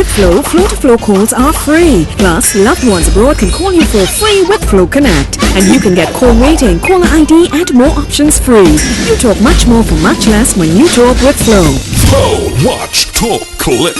With Flow, floor-to-floor calls are free. Plus, loved ones abroad can call you for free with Flow Connect. And you can get call rating, caller ID and more options free. You talk much more for much less when you talk with Flow. Flow, watch, talk, click.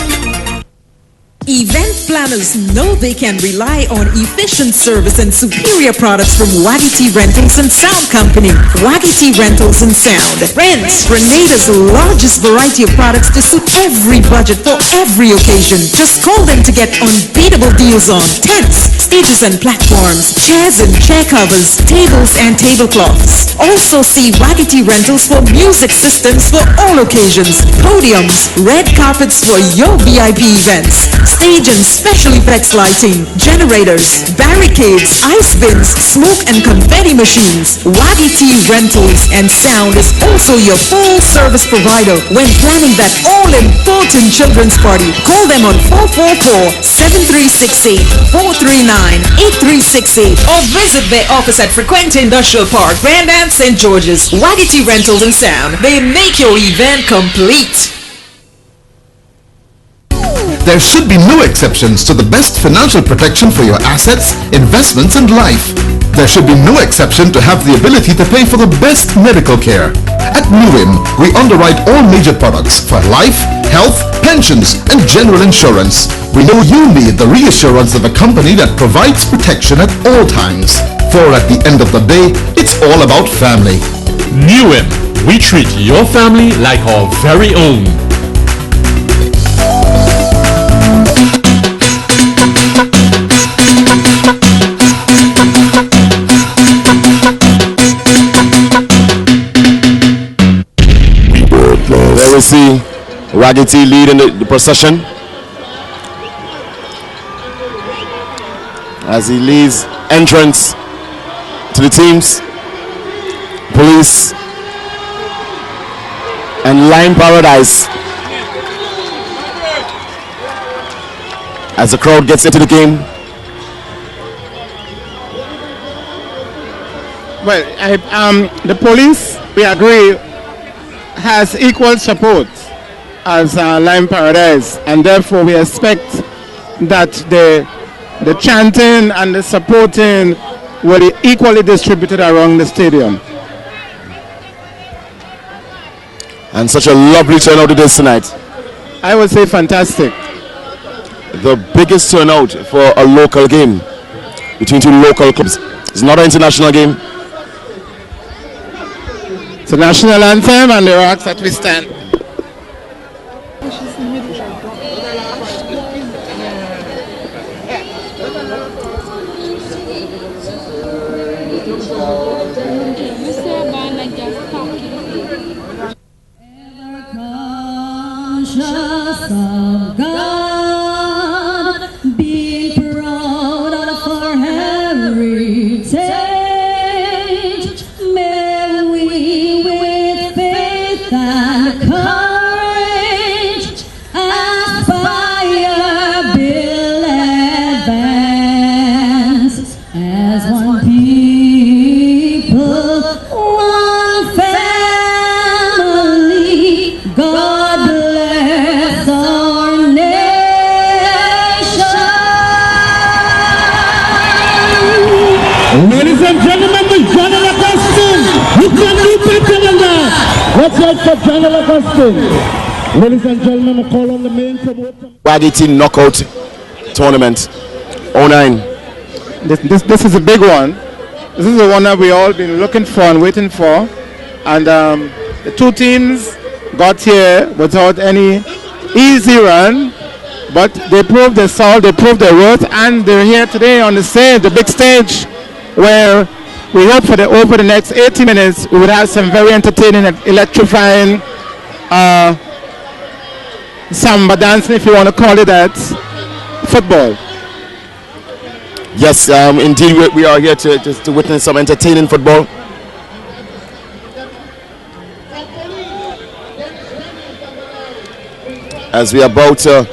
Event planners know they can rely on efficient service and superior products from Waggy Rentals and Sound Company. Waggy Rentals and Sound rents Grenada's largest variety of products to suit every budget for every occasion. Just call them to get unbeatable deals on tents, stages and platforms, chairs and chair covers, tables and tablecloths. Also see Waggy Rentals for music systems for all occasions, podiums, red carpets for your VIP events, stage and special effects lighting, generators, barricades, ice bins, smoke and confetti machines. Waggy Rentals and Sound is also your full service provider when planning that all-important children's party. Call them on 444-7368, 439-8368 or visit their office at Frequent Industrial Park, Grandand, St. George's. Waggy Rentals and Sound. They make your event complete. There should be no exceptions to the best financial protection for your assets, investments, and life. There should be no exception to have the ability to pay for the best medical care. At NUIM, we underwrite all major products for life, health, pensions, and general insurance. We know you need the reassurance of a company that provides protection at all times. For at the end of the day, it's all about family. NUIM, we treat your family like our very own. There we see Waggy leading the procession as he leads entrance to the teams. Police and Lime Paradise as the crowd gets into the game. Well, the police, we agree, has equal support as Lime Paradise, and therefore we expect that the chanting and the supporting will be equally distributed around the stadium. And such a lovely turnout it is tonight. I would say fantastic. The biggest turnout for a local game between two local clubs. It's not an international game. It's a national anthem and the rocks that we stand. Conscious of God, being proud of our heritage, may we with faith and courage aspire, build, advance as one people, one family. God bless our nation. Ladies and gentlemen, the General Augustine. You can do better than that. Watch out for General Augustine. Ladies and gentlemen, I call on the main promoter. Waggy knockout tournament 09. This is a big one. This is the one that we all been looking for and waiting for. And the two teams got here without any easy run, but they proved their salt, they proved their worth, and they're here today on the stage, the big stage, where we hope for over the next 80 minutes we would have some very entertaining and electrifying samba dancing, if you want to call it that, football. Yes, indeed, we are here to witness some entertaining football. As we are about to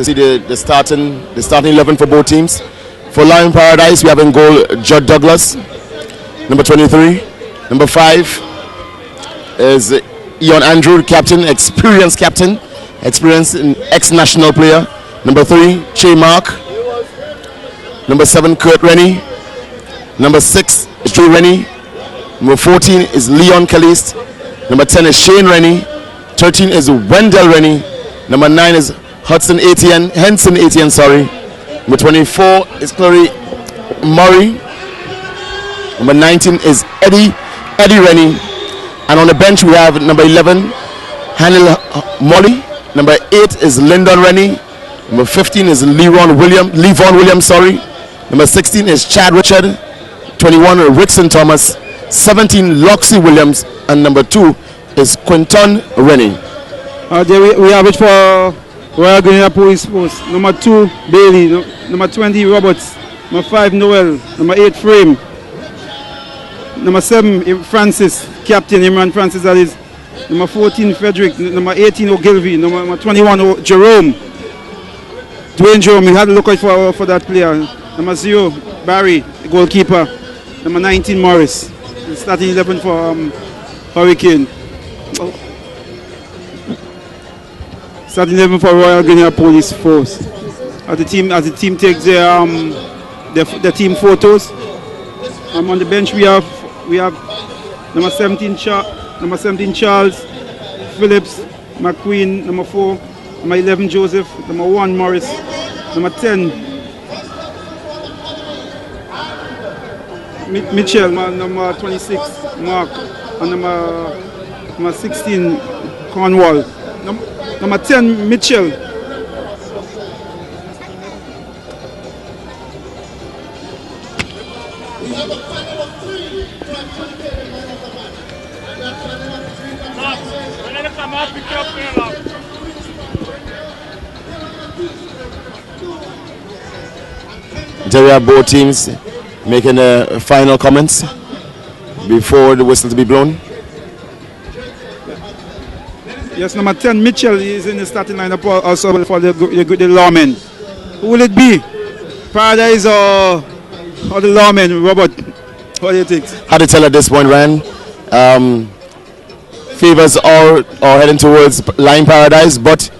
see the starting 11 for both teams. For Lion Paradise, we have in goal Judd Douglas, number 23. Number 5 is Ian Andrew, captain, experienced ex-national player. Number 3, Che Mark. Number 7, Kurt Rennie. Number 6 is Drew Rennie. Number 14 is Leon Caliste. Number 10 is Shane Rennie. 13 is Wendell Rennie. Number 9 is Henson Etienne, sorry. Number 24 is Clary Murray. Number 19 is Eddie Rennie. And on the bench we have number 11, Hanil Molly. Number 8 is Lyndon Rennie. Number 15 is Levon Williams, sorry. Number 16 is Chad Richard. 21 Rickson Thomas. 17 Loxie Williams. And number 2 is Quinton Rennie. We have it for Royal Guinea Police Post. Number 2 Bailey. Number 20 Roberts. Number 5 Noel. Number 8 Frame. Number 7 Francis, Captain Imran Francis, that is. Number 14 Frederick. Number 18 Ogilvy. Number 21 Jerome. Dwayne Jerome, we had to look out for that player. Number 0 Barry, the goalkeeper. Number 19 Morris. Starting 11 for Hurricane. Starting 11 for Royal Guinea Police Force. As the team takes their team photos. On the bench we have number 17 Charles Phillips McQueen, number 4, number 11 Joseph, number 1 Morris, number 10 Mitchell, number 26 Mark, and number 16 Cornwall, number 10 Mitchell. There we have both teams making the final comments before the whistle to be blown. Yes, number 10 Mitchell is in the starting lineup also for the lawmen. Who will it be? Paradise or the lawmen? Robert, what do you think? How to tell at this point, Ryan? Favors are heading towards Line Paradise, but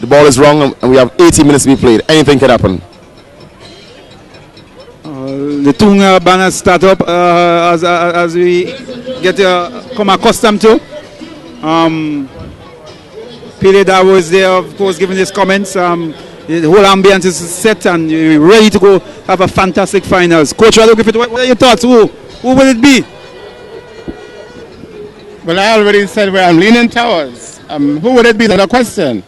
the ball is wrong and we have 80 minutes to be played. Anything can happen. The Tunga banners start up as we get come accustomed to. Pele Davo is there, of course, giving his comments. The whole ambience is set and we're ready to go have a fantastic finals. Coach, what are your thoughts? Who will it be? Well, I already said where I'm leaning towards. Who would it be? That's a question.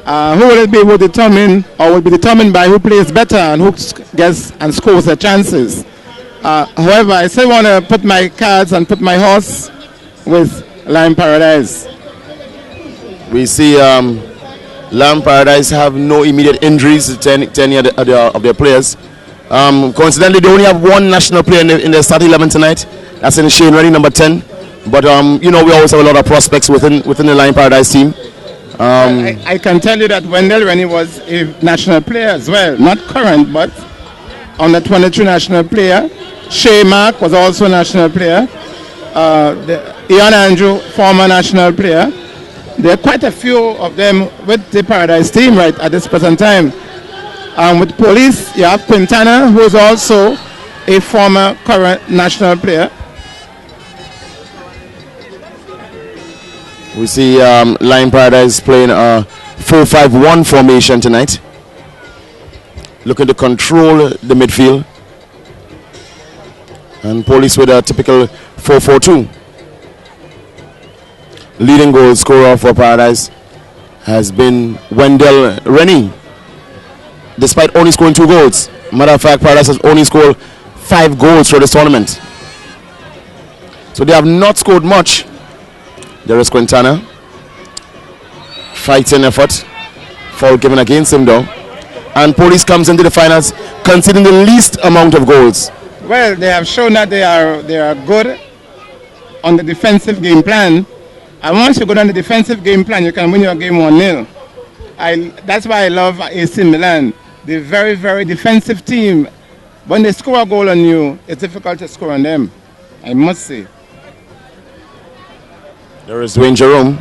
Who will it be will determine or will be determined by who plays better and who gets and scores the chances. However, I still want to put my cards and put my horse with Lime Paradise. We see Lime Paradise have no immediate injuries to 10 of their players. Coincidentally, they only have one national player in their starting 11 tonight. That's in Shane Rennie, number 10. But we always have a lot of prospects within the Lime Paradise team. I can tell you that Wendell Rennie was a national player as well, not current, but under 23 national player. Shea Mark was also a national player. Ian Andrew, former national player. There are quite a few of them with the Paradise team right at this present time. With police, you have Quintana, who is also a former current national player. We see Lime Paradise playing a 4-5-1 formation tonight. Looking to control the midfield. And Police with a typical 4-4-2. Leading goal scorer for Paradise has been Wendell Rennie, despite only scoring 2 goals. Matter of fact, Paradise has only scored 5 goals for this tournament. So they have not scored much. There is Quintana. Fighting effort. Foul given against him though. And Police comes into the finals conceding the least amount of goals. Well, they have shown that they are good on the defensive game plan. And once you go on the defensive game plan, you can win your game 1-0. That's why I love AC Milan. They're very, very defensive team. When they score a goal on you, it's difficult to score on them, I must say. There is Dwayne Jerome.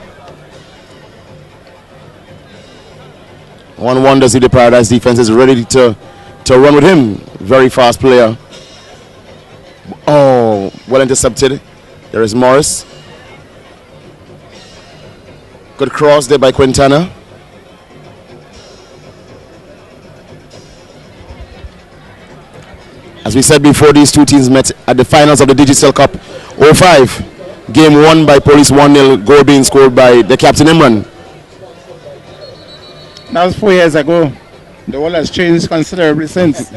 One wonders if the Paradise defense is ready to run with him. Very fast player. Oh, well intercepted. There is Morris. Good cross there by Quintana. As we said before, these two teams met at the finals of the Digicel Cup 05. Game won by Police 1-0, goal being scored by the captain Imran. That was 4 years ago. The world has changed considerably since.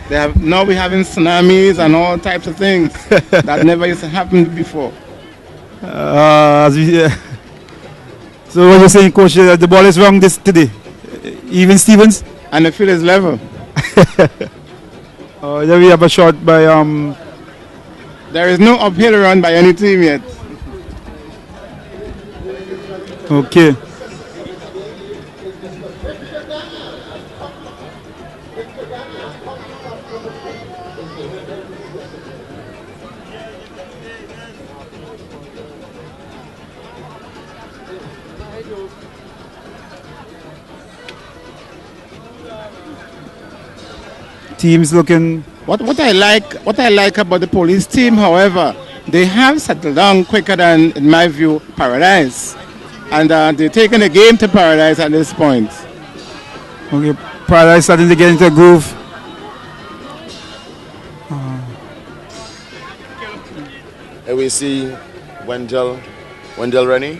Now we're having tsunamis and all types of things that never used to happen before. So what you're saying, Coach, the ball is wrong today? Even Stevens? And the field is level. Then we have a shot by... There is no uphill run by any team yet. Okay. Teams looking. What I like about the Police team, however, they have settled down quicker than, in my view, Paradise, and they're taking the game to Paradise at this point. Okay, Paradise starting to get into a groove. Here we see Wendell Rennie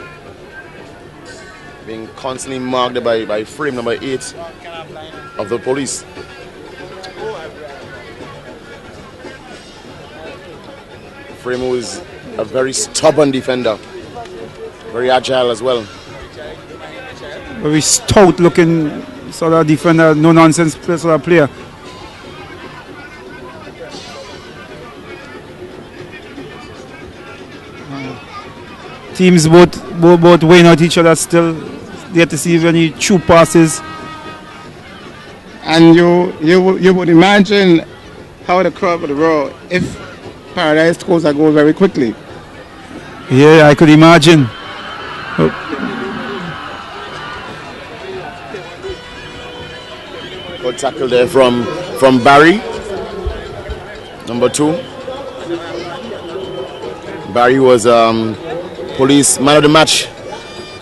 being constantly marked by frame number 8 of the Police. Frame who is a very stubborn defender, very agile as well. Very stout looking sort of defender, no nonsense sort of player. Teams both weighing out each other still. Yet to see any true passes. And you would imagine how the crowd would roar if Paradise scores a goal very quickly. Yeah, I could imagine. Good tackle there from Barry, number 2. Barry was Police man of the match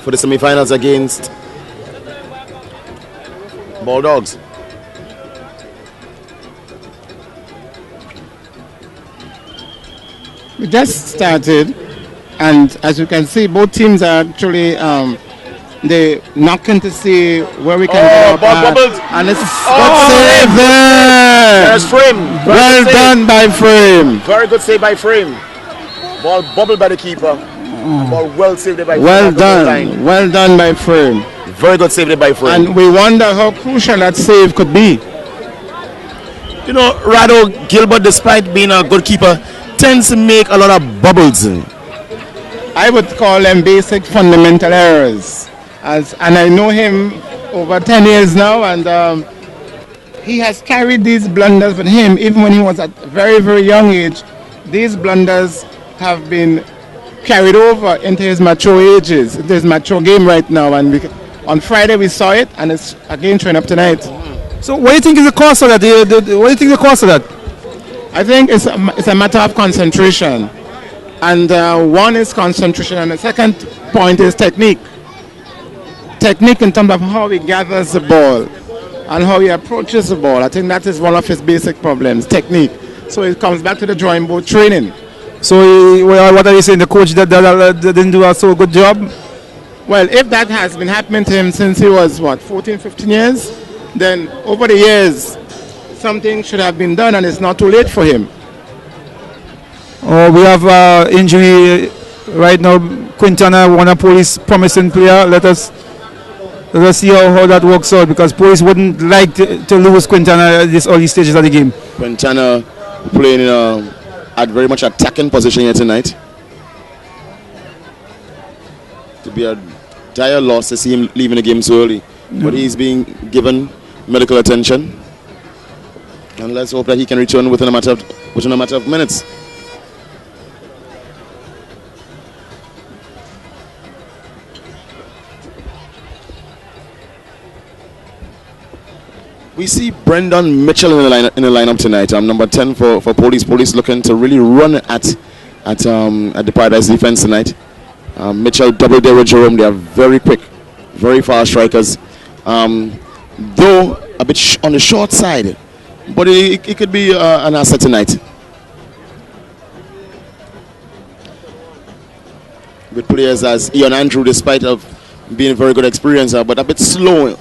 for the semi-finals against Bulldogs. We just started, and as you can see, both teams are actually they knocking to see where we can get up at. And it's good save there. There's Frame. Well done by Frame. Very good save by Frame. Ball bubbled by the keeper. Ball well saved by Frame. Well done by Frame. Very good save by Frame. And we wonder how crucial that save could be. You know, Rado Gilbert, despite being a good keeper, tends to make a lot of bubbles. I would call them basic fundamental errors. And I know him over 10 years now, and he has carried these blunders with him even when he was at a very, very young age. These blunders have been carried over into his mature ages, into his mature game right now. And on Friday we saw it, and it's again showing up tonight. So what do you think is the cause of that? What do you think the cause of that? I think it's a matter of concentration. And one is concentration, and the second point is technique. Technique in terms of how he gathers the ball and how he approaches the ball. I think that is one of his basic problems, technique. So it comes back to the drawing board training. So what are you saying, the coach that didn't do a so good job? Well, if that has been happening to him since he was, 14, 15 years, then over the years, something should have been done, and it's not too late for him. We have injury right now. Quintana, one of Police promising player. Let us see how that works out, because Police wouldn't like to lose Quintana at this early stages of the game. Quintana playing at very much attacking position here tonight. To be a dire loss to see him leaving the game so early, but he's being given medical attention, and let's hope that he can return within a matter of minutes. We see Brendan Mitchell in the lineup tonight. Number 10 for Police. Police looking to really run at the Paradise defense tonight. Mitchell double there with Jerome. They are very quick, very fast strikers. Though a bit on the short side, but it could be an asset tonight. With players as Ian Andrew, despite of being a very good experience, but a bit slow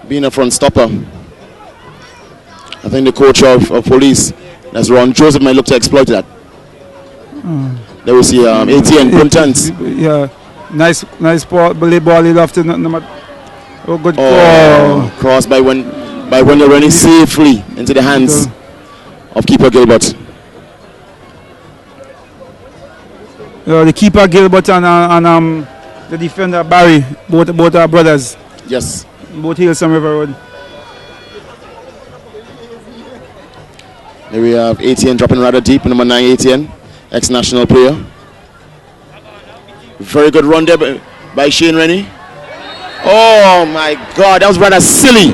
being a front stopper. I think the coach of Police, that's Ron Joseph, might look to exploit that. There we see ATN Puntans. Yeah, nice ball, ball after good ball. Crossed by Wendell running safely into the hands of keeper Gilbert. The keeper Gilbert and the defender Barry, both are brothers. Yes. Both Hillsome River Road. Here we have ATN dropping rather deep, number 9 ATN, ex-national player. Very good run there by Shane Rennie. Oh my God, that was rather silly.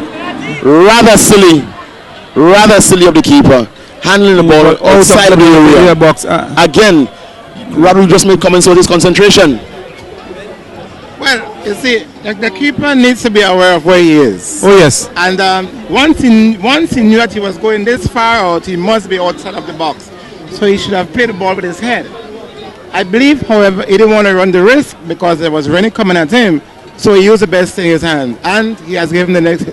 Rather silly of the keeper. Handling the ball outside of the area. Box. Again, Robert just made comments on his concentration. Well, you see, the keeper needs to be aware of where he is. Oh yes. And once he knew that he was going this far out, he must be outside of the box. So he should have played the ball with his head. I believe, however, he didn't want to run the risk because there was Rennie coming at him. So he used the best in his hand, and he has given the next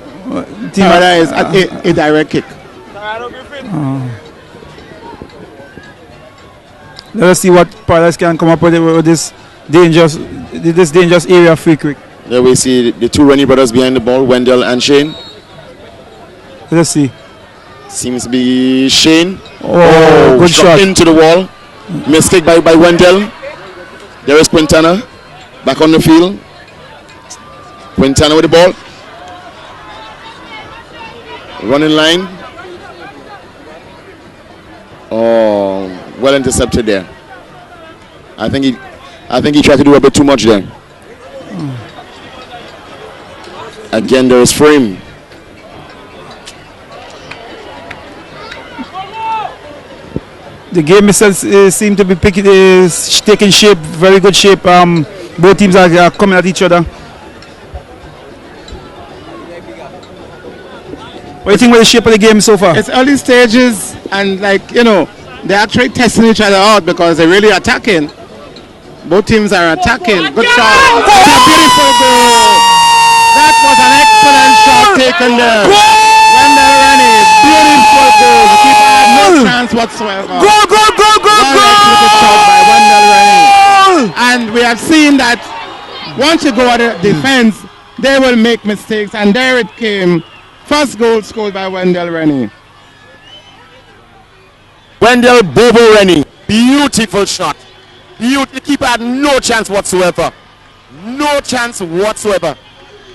Paradise a direct kick. Let us see what Paradise can come up with this dangerous area free kick. There we see the two Rennie brothers behind the ball, Wendell and Shane. Let's see. Seems to be Shane. Oh, good shot. Into the wall. Mistake by Wendell. There is Quintana back on the field. Quintana with the ball. Running line. Oh, well intercepted there. I think he tried to do a bit too much there. Again, there is frame. The game itself seems to be taking shape, very good shape. Both teams are coming at each other. What do you think about the shape of the game so far? It's early stages, and they're actually testing each other out because they're really attacking. Both teams are attacking. Good shot. It's a beautiful goal. That was an excellent shot taken there. Wendell Rennie, beautiful goal. The keeper had no chance whatsoever. Goal! Excellent shot by Wendell Rennie. And we have seen that once you go at the defense, they will make mistakes. And there it came. First goal scored by Wendell Rennie. Wendell Bobo Rennie. Beautiful shot. The keeper had no chance whatsoever. No chance whatsoever.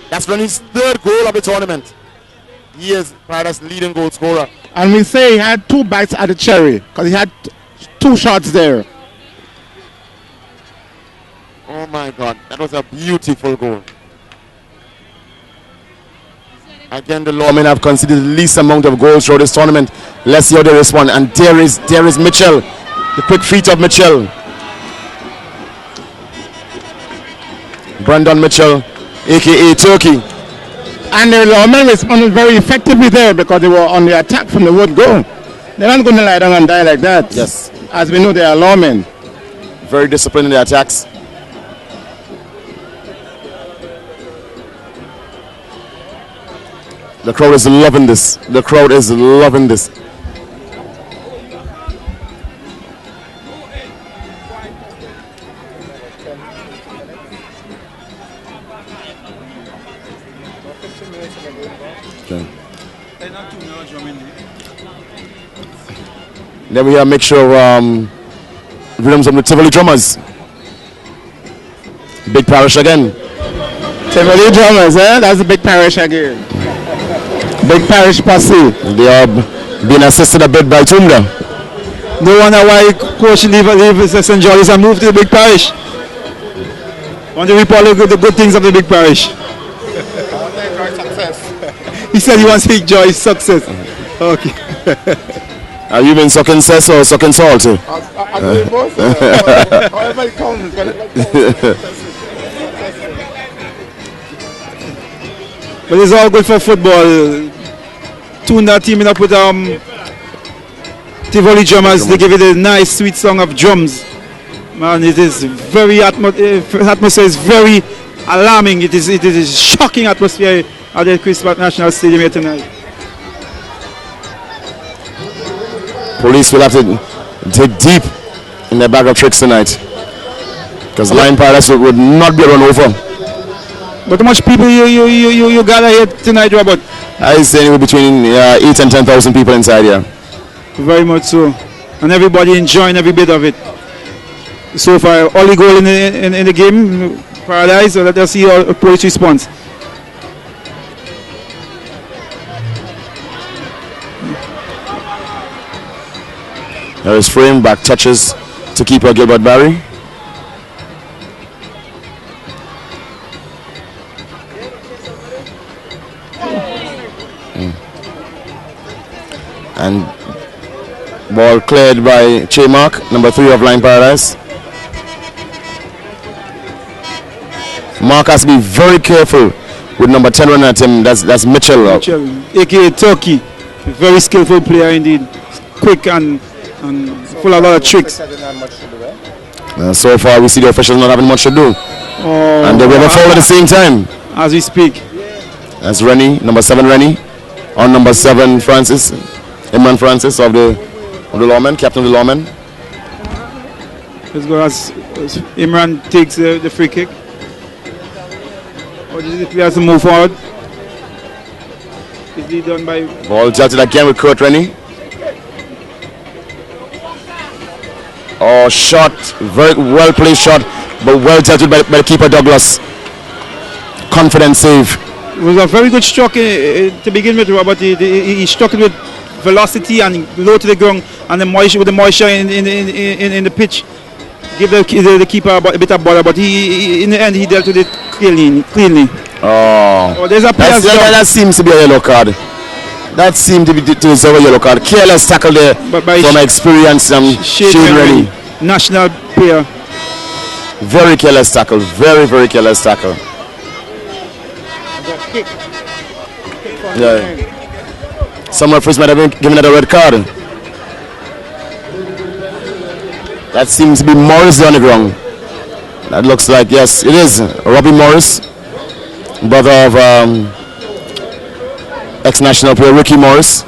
That's Rennie's third goal of the tournament. He is Paradise leading goal scorer. And we say he had two bites at the cherry because he had two shots there. Oh my God, that was a beautiful goal. Again, the lawmen have conceded the least amount of goals throughout this tournament. Let's see how they respond. And there is Mitchell, the quick feet of Mitchell. Brandon Mitchell, aka Turkey. And the lawmen responded very effectively there because they were on the attack from the word go. They're not going to lie down and die like that. Yes. As we know, they are lawmen. Very disciplined in their attacks. The crowd is loving this. The crowd is loving this. Okay. Then we have a mixture of rhythms of the Tivoli drummers. Big parish again. Tivoli drummers, that's a big parish again. Big parish posse. They are being assisted a bit by Tunda. No wonder why coach leave St. John's and move to the big parish. Want to reap all the good things of the big parish. He said he wants to enjoy his success. Okay. Have you been sucking cess or sucking salt? I do both. However it comes. But it's all good for football. Tune that team up with Tivoli drummers. They give it a nice sweet song of drums. Man, it is very atmosphere is very alarming. It is shocking atmosphere at the Chris Pratt National Stadium here tonight. Police will have to dig deep in their bag of tricks tonight, because Lion Paradise would not be run over. But how much people you gather here tonight, Robert? I say anywhere between 8 and 10,000 people inside here. Very much so, and everybody enjoying every bit of it. So far, only goal in the game, Paradise. So let us see our police response. There is frame back touches to keeper Gilbert Barry. And ball cleared by Che Mark, number 3 of Lion Paradise. Mark has to be very careful with number 10 running at him. That's Mitchell. Mitchell, aka Turkey, a very skillful player indeed, quick and full of a lot of tricks. So far we see the officials not having much to do. And they have a foul at the same time as we speak. That's Rennie, number 7 Rennie, on number 7 Francis, Imran Francis of the lawmen, captain of the lawmen. Let's go as Imran takes the free kick. Or does the players to move forward? Is he done by... Ball judged again with Kurt Rennie. Oh, shot, very well placed shot, but well judged by the keeper Douglas. Confident save. It was a very good stroke to begin with, Robert. He struck it with velocity and low to the ground, and the moisture in the pitch give the keeper a bit of bother, but he in the end he dealt with it cleanly. Oh, there's a that seems to be a yellow card. That seemed to be to deserve a yellow card. Careless tackle there from experience. Shade Rennie, national player. Very careless tackle. Very, very careless tackle. Yeah. Some referees might have been given it a red card. That seems to be Morris on the ground. That looks like, yes, it is Robbie Morris, brother of ex-national player Ricky Morris.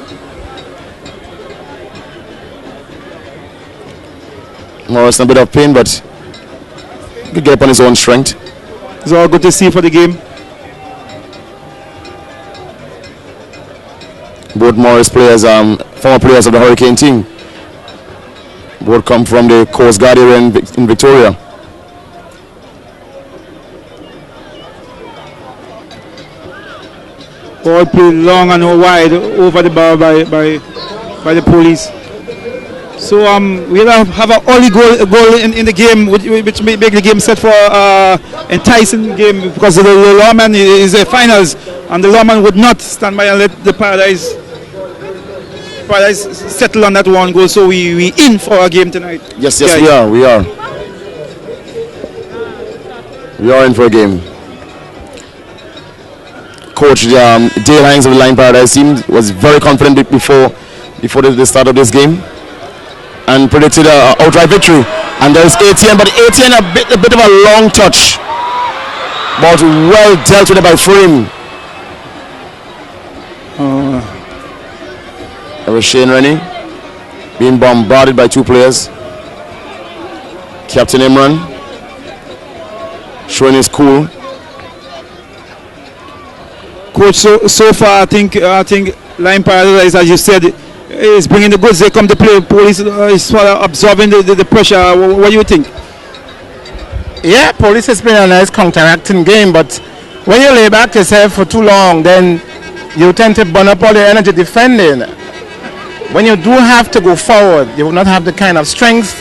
Morris in a bit of pain, but he could get up on his own strength. It's all good to see for the game. Both Morris players, former players of the Hurricane team. Both come from the Coast Guard area in Victoria. Ball played long and wide over the bar by the police. So we'll have an early goal in the game, which may make the game set for enticing game, because the lawman is a finals, and the lawman would not stand by and let the Paradise settle on that one goal. So we in for a game tonight. Yes, we are. We are in for a game. Coach Dale Hines of the Lion Paradise team was very confident before the start of this game, and predicted an outright victory. And there's ATN, but ATN a bit of a long touch. Ball well dealt with by Frame. There was Shane Rennie being bombarded by 2 players. Captain Imran showing his cool. Coach, so far I think Lion Paradise, as you said, is bringing the goods. They come to play. Police is sort of absorbing the pressure. What do you think? Yeah, Police has been a nice counteracting game, but when you lay back yourself for too long, then you tend to burn up all your energy defending. When you do have to go forward, you will not have the kind of strength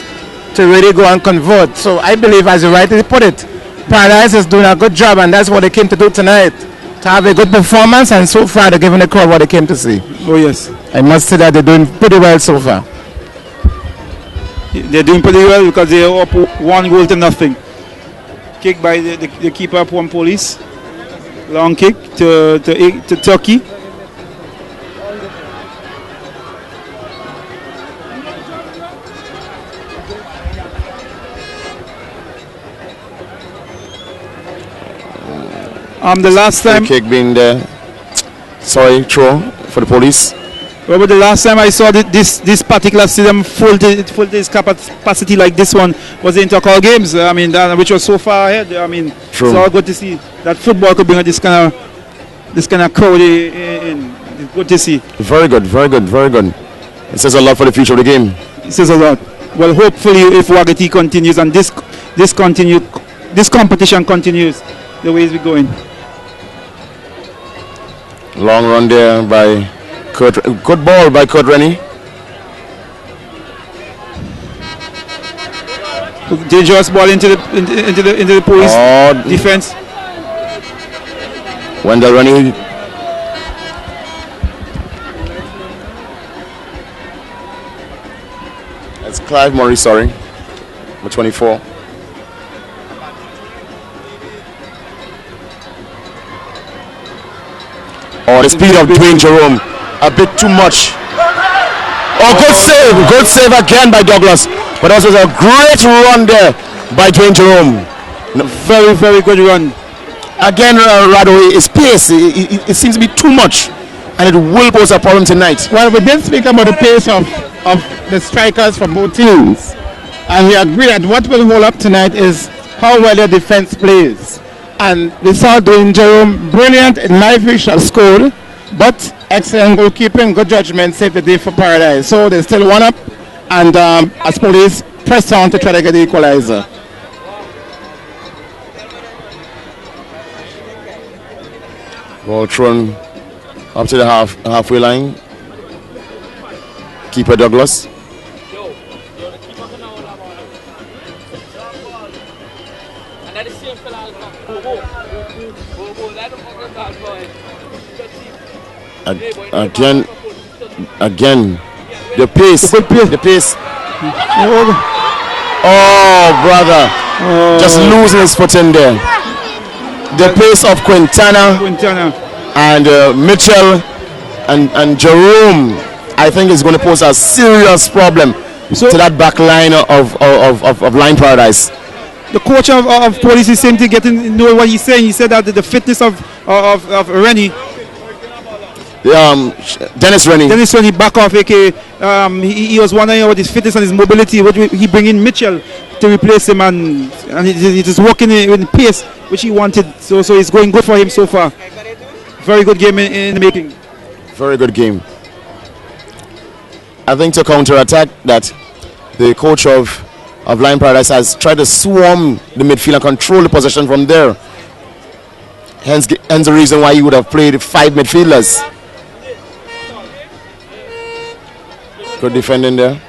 to really go and convert. So I believe, as you rightly put it, Paradise is doing a good job, and that's what they came to do tonight, to have a good performance, and so far they're giving the crowd what they came to see. Oh yes, I must say that they're doing pretty well so far. they're doing pretty well because they're up 1-0. Kick by the keeper of one police. Long kick to Turkey. The last time kick being there. Sorry, throw for the police. Robert, the last time I saw this particular stadium full to its capacity like this one was the Intercall games. I mean, which was so far ahead. I mean, True. It's all good to see that football could bring this kind of crowd in. It's good to see. Very good, very good, very good. It says a lot for the future of the game. It says a lot. Well, hopefully, if Waggy continues and this competition continues the way it's going. Long run there by Kurt. Good ball by Kurt Rennie. Dangerous ball into the police defense. Wendell Rennie. That's Clive Murray, sorry. Number 24. Oh, the speed of Dwayne Jerome, a bit too much. Oh, good save again by Douglas. But also a great run there by Dwayne Jerome. Very, very good run. Again, Rado, his pace, it seems to be too much. And it will pose a problem tonight. Well, we did speak about the pace of the strikers from both teams. And we agree that what will hold up tonight is how well their defense plays. And we saw Dwayne Jerome brilliant in my view, shall score, but excellent goalkeeping, good judgment, saved the day for Paradise. So they still 1 up, and as police press on to try to get the equalizer. Ball thrown up to the halfway line. Keeper Douglas. Again, the pace. Oh, brother, just losing his foot in there. The pace of Quintana and Mitchell and Jerome, I think is going to pose a serious problem to that back line of Line Paradise. The coach of police is saying to know what he's saying. He said that the fitness of Rennie. Dennis Rennie back off. He was wondering about his fitness and his mobility. What he bring in Mitchell to replace him, and it is working in the pace which he wanted. So it's going good for him so far. Very good game in the making. Very good game. I think to counter-attack that, the coach of Line Paradise has tried to swarm the midfield and control the possession from there. Hence the reason why he would have played 5 midfielders. Good defending there.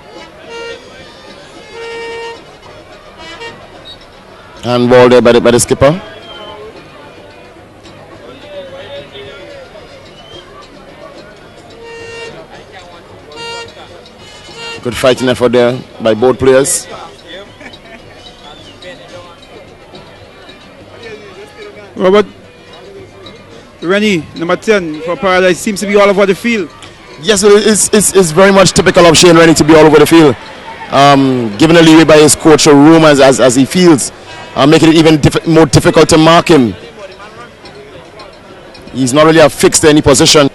Handball there by the skipper. Good fighting effort there by both players. Robert, Rennie, number 10 for Paradise, seems to be all over the field. Yes, it's very much typical of Shane Rennie to be all over the field. Given a leeway by his coach or room as he feels, making it even more difficult to mark him. He's not really affixed to any position.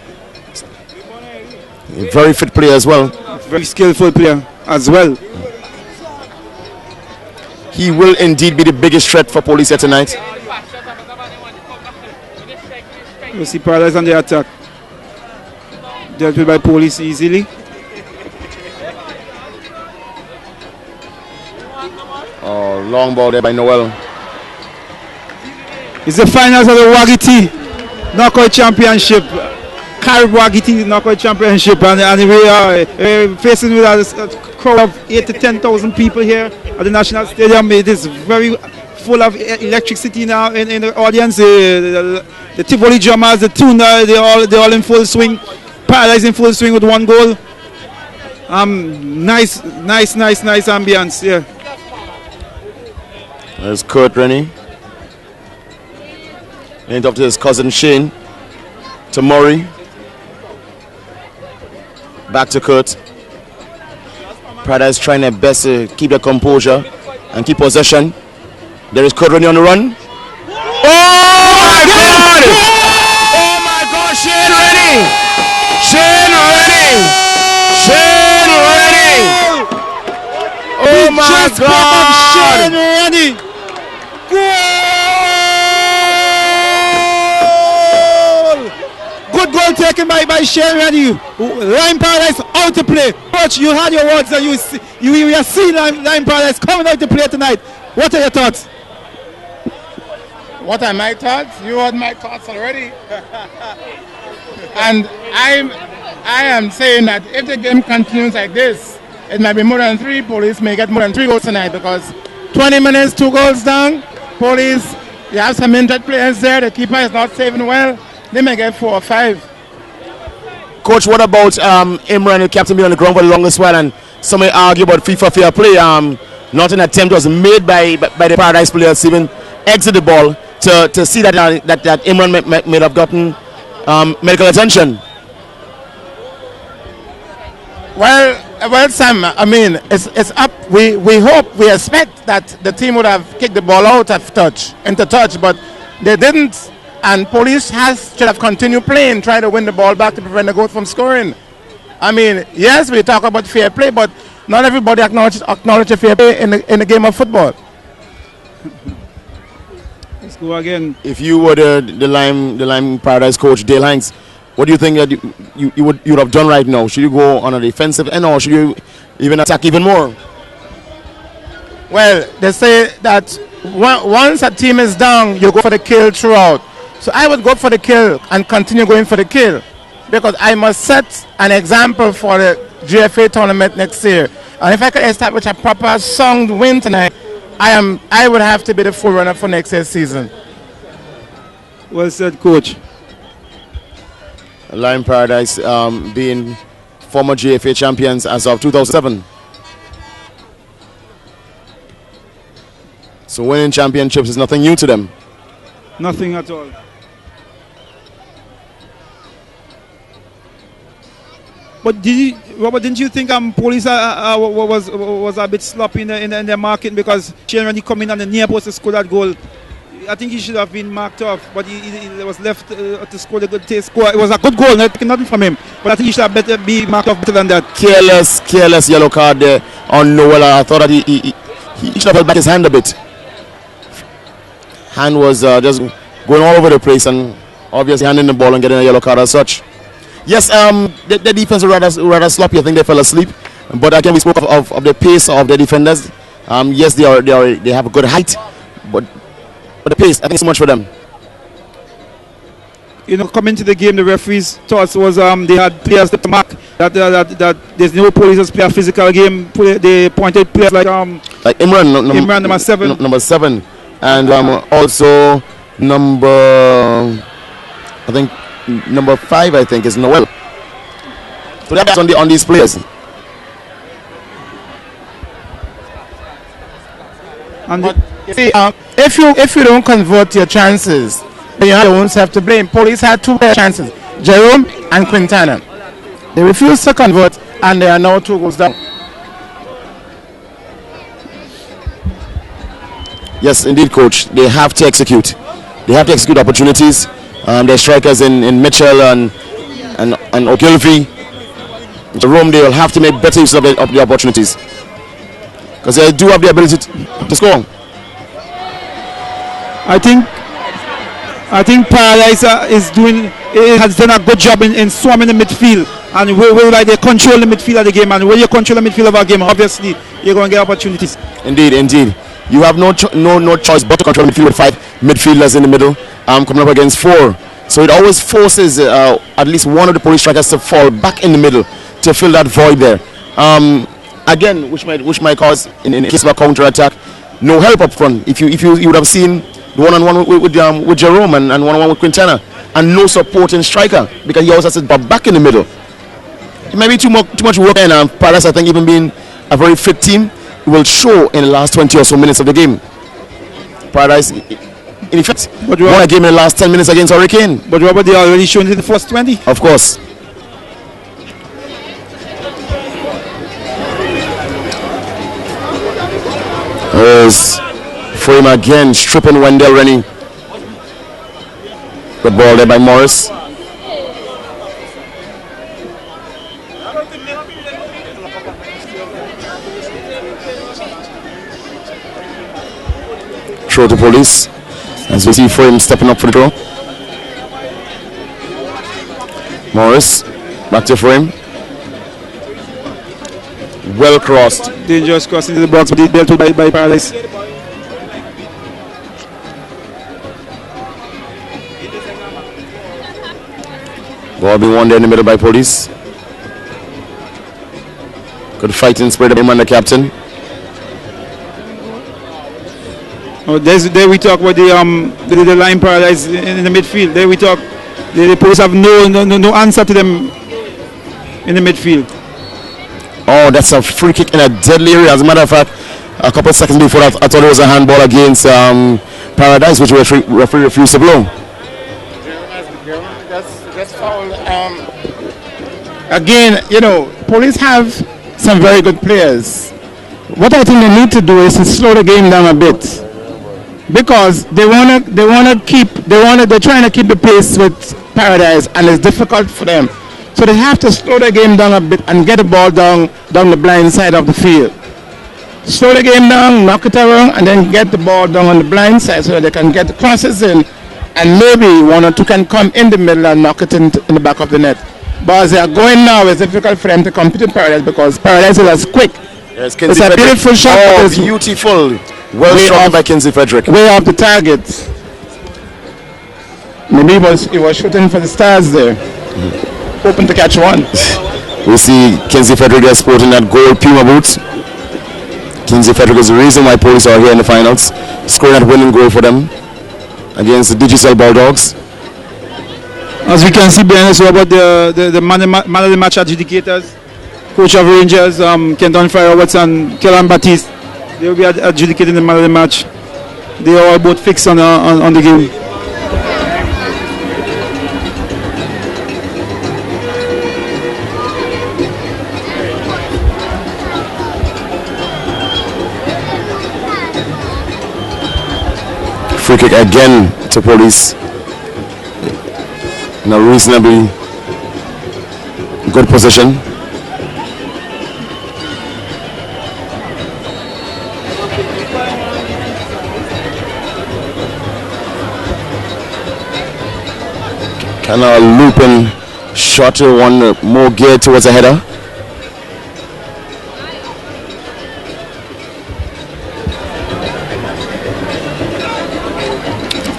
A very fit player as well. Very skillful player as well. He will indeed be the biggest threat for police here tonight. You see Paradise on the attack. Dealt with by police easily. Oh, long ball there by Noel. It's the finals of the Waggy T Knockout Championship. Carib Waggy T Knockout Championship, and we are facing with a crowd of 8,000 to 10,000 people here at the National Stadium. It is very full of electricity now in the audience. The Tivoli drummers, the tuner, they're all in full swing. Paradise in full swing with one goal. Nice ambience. Yeah. There's Kurt Rennie. And up to his cousin Shane. To Murray. Back to Kurt. Paradise trying their best to keep their composure and keep possession. There is Kurt Rennie on the run. Oh my God! Oh my God, Shane Rennie! Shane Rennie! Shane Rennie! Oh my God! Shane Rennie! Goal! Good goal taken by Shane Rennie. Lime Paradise out to play. Coach, you had your words and you have seen Lime Paradise coming out to play tonight. What are your thoughts? What are my thoughts? You heard my thoughts already. And I am saying that if the game continues like this, it might be more than 3. Police may get more than 3 goals tonight because 20 minutes, 2 goals down. Police, you have some injured players there. The keeper is not saving well. They may get 4 or 5. Coach, what about Imran, the captain, being on the ground for the longest while, and some may argue about FIFA fair play. Not an attempt was made by the Paradise players to even exit the ball to see that Imran may have gotten medical attention. Well, Sam, I mean, it's up. We hope, we expect that the team would have kicked the ball out of touch, into touch, but they didn't. And police should have continued playing, try to win the ball back to prevent the goal from scoring. I mean, yes, we talk about fair play, but not everybody acknowledge fair play in the game of football. Let's go again. If you were the Lime Paradise coach, Dale Hanks, what do you think that you would have done right now? Should you go on a defensive end, or should you even attack even more? Well, they say that once a team is down, you go for the kill throughout. So I would go for the kill and continue going for the kill, because I must set an example for the GFA tournament next year. And if I could establish a proper sound win tonight, I would have to be the forerunner for next year's season. Well said, Coach. Lime Paradise being former GFA champions as of 2007. So winning championships is nothing new to them. Nothing at all. But Robert, didn't you think police was a bit sloppy in their marking, because Shane Rennie coming on the near post to score that goal? I think he should have been marked off, but he was left to score the good score. It was a good goal, nothing from him. But I think he should have better be marked off better than that. Careless yellow card there on Noel. I thought that he should have held back his hand a bit. Hand was just going all over the place, and obviously handing the ball and getting a yellow card as such. Yes, the defense was rather sloppy. I think they fell asleep. But again, we spoke of the pace of the defenders. Yes, they have a good height, but the pace, I think, so much for them. You know, coming to the game, the referees' thoughts was they had players to mark that there's no police play a physical game. They pointed players like Imran, number 7. Number 7. And also number 5, I think, is Noel. So that's on these players. And but you see, if you don't convert your chances, then you don't have to blame. Police had 2 chances, Jerome and Quintana. They refused to convert, and they are now 2 goals down. Yes, indeed, Coach. They have to execute. They have to execute opportunities. Their strikers in Mitchell and Ogilvy, Jerome, they will have to make better use of the opportunities, because they do have the ability to score. I think Paradise has done a good job in swarming the midfield, and like they control the midfield of the game. And when you control the midfield of our game, obviously you're going to get opportunities. Indeed. You have no choice but to control the midfield with 5 midfielders in the middle, coming up against 4. So it always forces at least one of the police strikers to fall back in the middle to fill that void there. Again, which might cause, in case of a counter attack, no help up front. If you would have seen the one-on-one with Jerome and one-on-one with Quintana, and no supporting striker because he always has to back in the middle. It might be too much work, and Paradise, I think, even being a very fit team, will show in the last 20 or so minutes of the game. Paradise, in effect, won a game in the last 10 minutes against Hurricane. But Robert, they already shown it in the first 20. Of course. There's Frame again, stripping Wendell Rennie. Good ball there by Morris. Throw to Police. As we see Frame stepping up for the throw. Morris, back to Frame. Well crossed. Dangerous cross into the box, but dealt with by Paradise. Ball being won there in the middle by Police. Good fighting spirit of him and the captain. Oh, there we talk about the line Paradise in the midfield. There we talk. The Police have no answer to them in the midfield. Oh, that's a free kick in a deadly area. As a matter of fact, a couple of seconds before that, I thought it was a handball against Paradise, which the referee refused to blow. That's foul. Again, Police have some very good players. What I think they need to do is to slow the game down a bit, because they're trying to keep the pace with Paradise, and it's difficult for them. So they have to slow the game down a bit and get the ball down the blind side of the field. Slow the game down, knock it around, and then get the ball down on the blind side so that they can get the crosses in, and maybe one or two can come in the middle and knock it in the back of the net. But as they are going now, it's difficult for them to compete with Paradise because Paradise is as quick. Yes, it's a beautiful shot. Oh, beautiful. Well shot by Kinsey Frederick. Way off the target. Maybe he was shooting for the stars there. Hoping to catch one. We see Kinsey Frederick is sporting that gold Puma boots. Kinsey Frederick is the reason why Police are here in the finals, scoring that winning goal for them against the Digicel Bulldogs. As we can see behind us, about the man of the match adjudicators, coach of Rangers, Kenton Fire-Roberts and Kellan Baptiste. They will be adjudicating the man of the match. They are all both fixed on the game. Free kick again to Police. In a reasonably good position. Kind of looping shot, one more geared towards the header.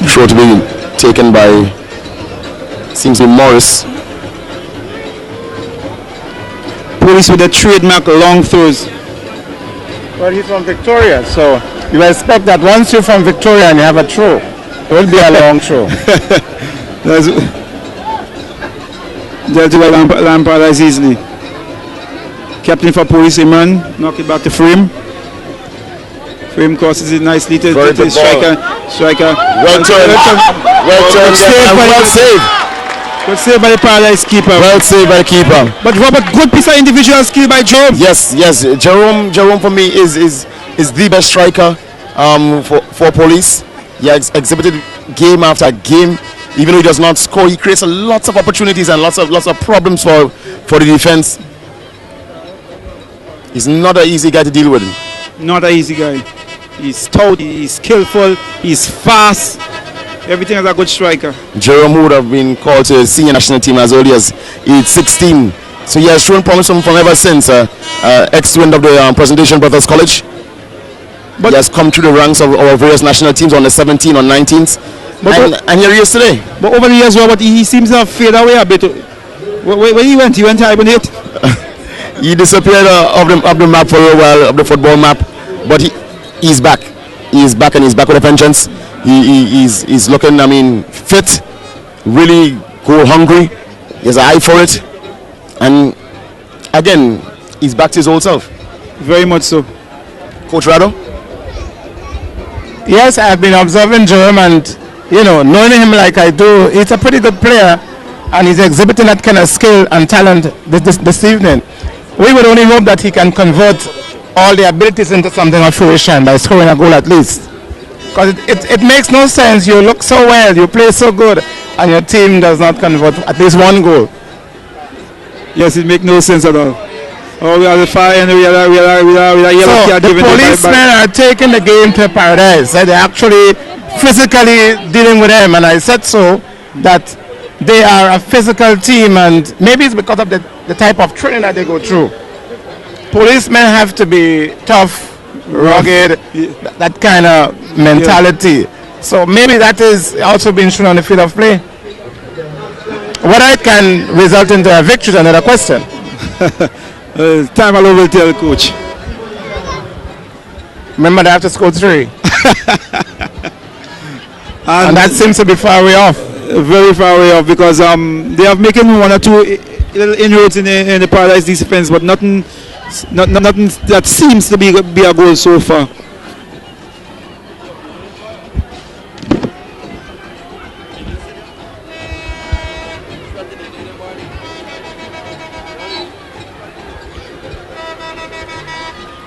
Throw to be taken by, seems to be Morris. Police with a trademark long throws. Well, he's from Victoria, so you expect that once you're from Victoria and you have a throw, it will be a long throw. Dealt by Lamb Paradise easily. Captain for Police, Imran, knock it back to Frame. Frame crosses it nicely to the striker. Well turned. Well saved. Good save by the Paradise keeper. Well saved by the keeper. But Robert, good piece of individual skill by Jerome. Yes. Jerome for me is the best striker for Police. He has exhibited game after game. Even though he does not score, he creates lots of opportunities and lots of problems for the defense. He's not an easy guy to deal with. Not an easy guy. He's stout, he's skillful, he's fast. Everything as a good striker. Jerome would have been called to the senior national team as early as age 16. So he has shown promise from ever since. Ex-student of the Presentation Brothers College. But he has come through the ranks of our various national teams on the 17th, on 19th. And here he is today. But over the years, Robert, he seems to have faded away a bit. Where he went to hibernate. He disappeared off the map for a while, of the football map. But he's back. he's back and he's back with a vengeance. He's looking, I mean, fit, really goal hungry. He has an eye for it, and again, he's back to his old self. Very much so. Coach Rado? Yes, I've been observing Jerome, and knowing him like I do, he's a pretty good player, and he's exhibiting that kind of skill and talent this evening. We would only hope that he can convert all the abilities into something of fruition by scoring a goal at least. Because it makes no sense. You look so well, you play so good, and your team does not convert at least one goal. Yes, it makes no sense at all. Oh, we are the fire and we are yellow card. The policemen are taking the game to paradise. They're actually physically dealing with them, and I said so that they are a physical team, and maybe it's because of the type of training that they go through. Policemen have to be tough, rugged, that kind of mentality. So maybe that is also being shown on the field of play. Whether it can result into a victory is another question. Time alone will tell, coach. Remember, they have to score 3. and that seems to be far way off. Very far away off, because they have making 1 or 2 little inroads in the Paradise defense, but nothing that seems to be a goal so far.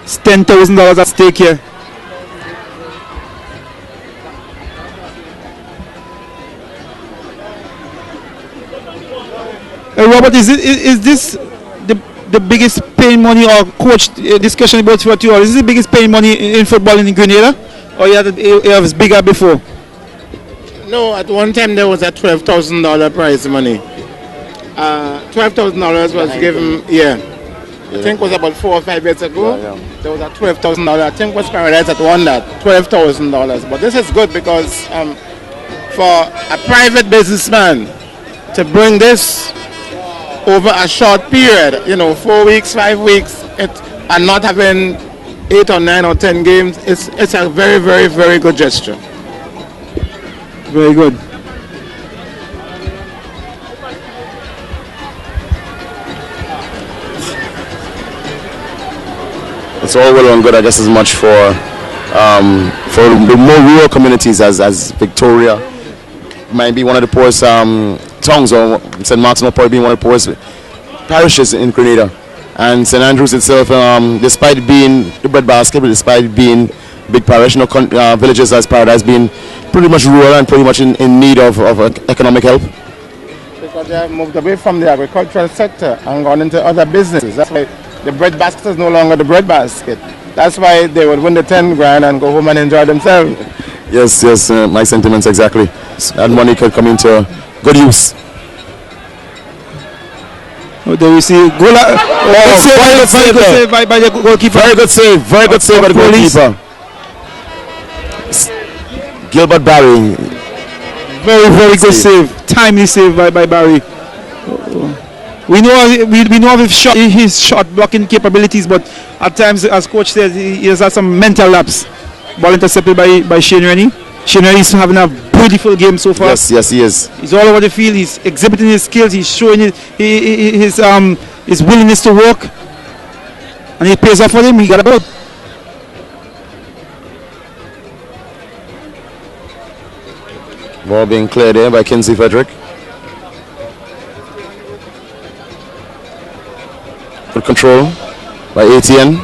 It's $10,000 at stake here. Robert, is this the biggest paying money, or coach discussion about what you are? Is this the biggest paying money in football in Grenada, or it was bigger before? No, at one time there was a $12,000 prize money. $12,000 was given, I think it was about 4 or 5 years ago. There was a $12,000. I think it was Paradise that won that, $12,000. But this is good because for a private businessman to bring this over a short period, 4 weeks, 5 weeks, and not having 8 or 9 or 10 games, it's a very, very, very good gesture. Very good. It's all well and good, I guess, as much for the more rural communities as Victoria might be one of the poorest towns, or St. Martin will probably be one of the poorest parishes in Grenada. And St. Andrews itself, despite being the breadbasket, despite being big parish, villages as Paradise being pretty much rural and pretty much in need of economic help. Because they have moved away from the agricultural sector and gone into other businesses. That's why the breadbasket is no longer the breadbasket. That's why they would win the 10 grand and go home and enjoy themselves. Yes, my sentiments exactly. That money could come into good use. Oh, there we see goal. Very good save by the goalkeeper. Very good save by the goalkeeper. Gilbert Barry. Very, very good save. Timely save by Barry. We know of his shot blocking capabilities, but at times, as coach says, he has had some mental lapse. Ball intercepted by Shane Rennie. Shane Rennie is having a beautiful game so far. Yes, he is. He's all over the field. He's exhibiting his skills. He's showing his willingness to work, and it pays off for him. He got a ball. Ball being cleared there by Kinsey Frederick. Good control by ATN.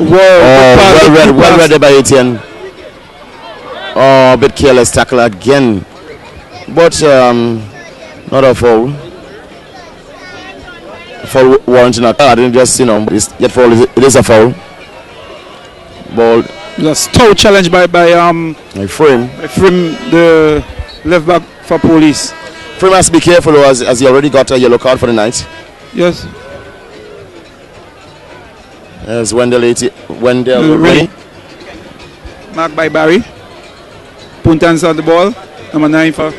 Well read by ATN. Oh, a bit careless tackle again. But not a foul. Foul warranting a card. I didn't just, yet foul. It is a foul. Ball. That's toe challenge by Frame. The left back for Police. Frame has to be careful though, as he already got a yellow card for the night. Yes. There's Wendell ready. Marked by Barry. Puntans on the ball. Number 9 for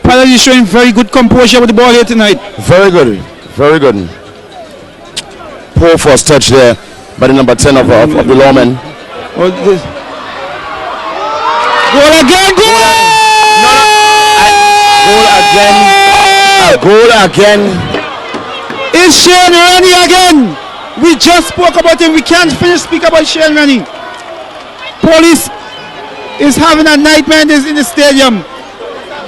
Paladin is showing very good composure with the ball here tonight. Very good. poor first touch there by the number 10 of the lawman. Oh, goal again! Goal again. It's Shane Rennie again. We just spoke about him. We can't finish speak about Shane Rennie. Police is having a nightmare in the stadium.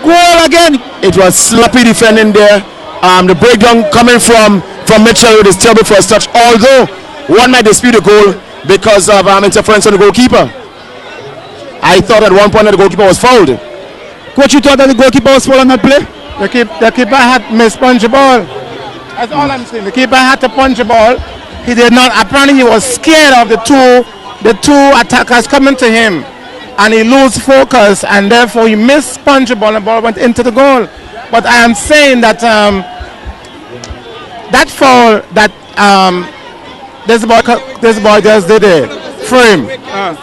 Goal again. It was sloppy defending there. The breakdown coming from Mitchell with his terrible first touch. Although one might dispute the goal because of interference on the goalkeeper. I thought at one point that the goalkeeper was fouled. Coach, you thought that the goalkeeper was fouled on that play? The keeper had mispunched the ball. That's all I'm saying. The keeper had to punch the ball. He did not. Apparently, he was scared of the two attackers coming to him, and he lost focus, and therefore he mispunched the ball, and the ball went into the goal. But I am saying that that foul that this boy just did it for him.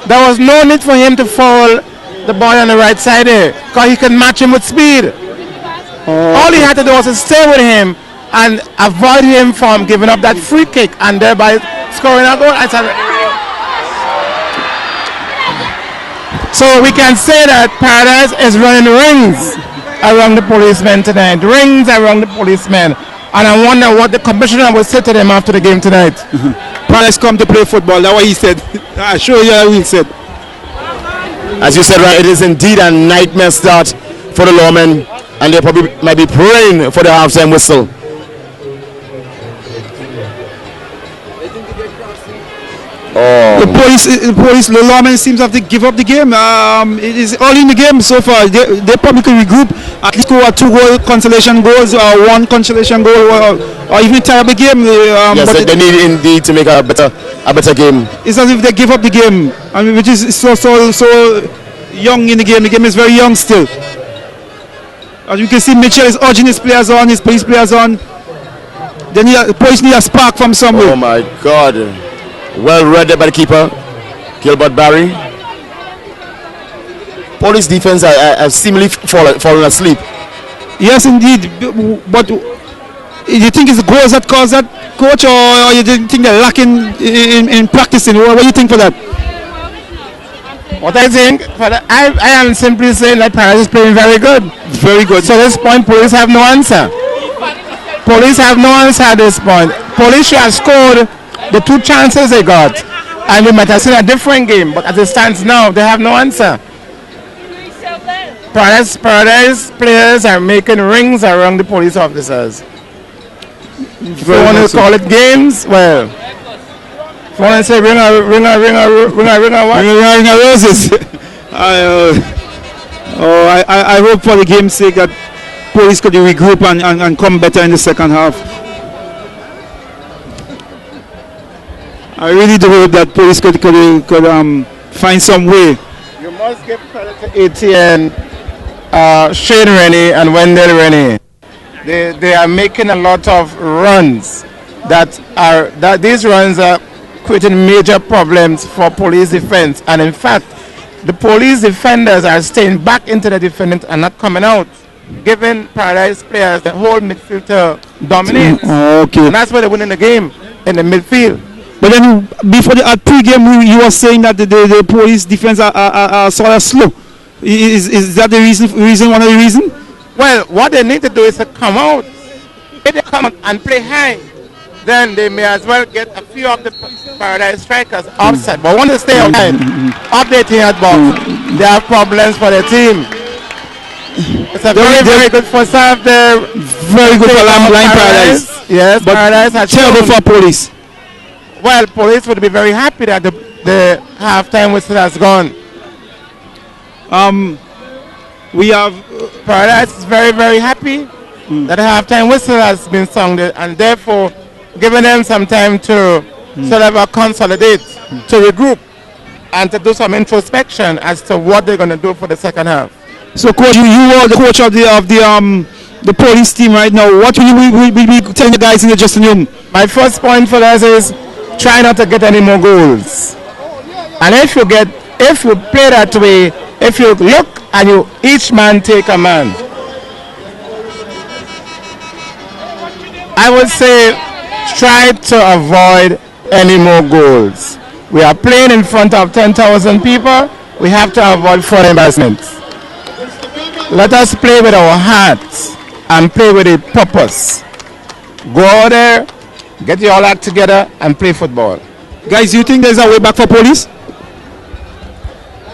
There was no need for him to foul the boy on the right side there, because he can match him with speed. All he had to do was to stay with him and avoid him from giving up that free kick and thereby scoring a goal. So we can say that Paradise is running rings around the policemen tonight. Rings around the policemen. And I wonder what the commissioner will say to them after the game tonight. Paradise come to play football. That's what he said. I show you how he said. As you said, right, it is indeed a nightmare start for the lawmen, and they probably might be praying for the halftime whistle. The lawmen seems to have to give up the game. It is early in the game so far. They probably could regroup, at least score 2 goal consolation goals, or 1 consolation goal, or even tie up the game. Yes, they need indeed to make a better game. It's as if they give up the game, which is so young in the game. The game is very young still. As you can see, Mitchell is urging his players on, his police players on. The police need a spark from somewhere. Oh my God. Well read there by the keeper, Gilbert Barry. Police defense have seemingly fallen asleep. Yes, indeed. But do you think it's the goals that caused that, coach, or you think they're lacking in practicing? What do you think for that? What I think, I am simply saying that Paris is playing very good. Very good. So at this point, police have no answer. Police have no answer at this point. Police should have scored the 2 chances they got, and we might have seen a different game, but as it stands now, they have no answer. Paradise players are making rings around the police officers. If you want to call it games, well, if you want to say ring a roses. I hope for the game's sake that police could regroup and come better in the second half. I really do hope that police could find some way. You must give credit to ATN, Shane Rennie and Wendell Rennie. They are making a lot of runs that these runs are creating major problems for police defense. And in fact, the police defenders are staying back into the defendant and not coming out, giving Paradise players the whole midfield to dominate. Okay. And that's why they're winning the game in the midfield. But then before the pre-game, you were saying that the police defense are sort of slow. Is that the reason? One of the reasons? Well, what they need to do is to come out. If they come out and play high, then they may as well get a few of the Paradise strikers offset. But when they stay outside, updating at box, they have problems for their team. It's a very good first half there. Very good for Line Paradise. Yes, but Paradise has terrible for police. Well, police would be very happy that the halftime whistle has gone. We have Paradise is very, very happy that the halftime whistle has been sounded, and therefore giving them some time to sort of consolidate, to regroup, and to do some introspection as to what they're going to do for the second half. So, coach, you are the coach of the police team right now. What will you be telling the guys in the dressing room? My first point for us is try not to get any more goals. And if you play that way, if you look and each man take a man, I would say try to avoid any more goals. We are playing in front of 10,000 people. We have to avoid foreign embarrassments. Let us play with our hearts and play with a purpose. Go out there, get your all act together and play football. Guys, do you think there's a way back for police?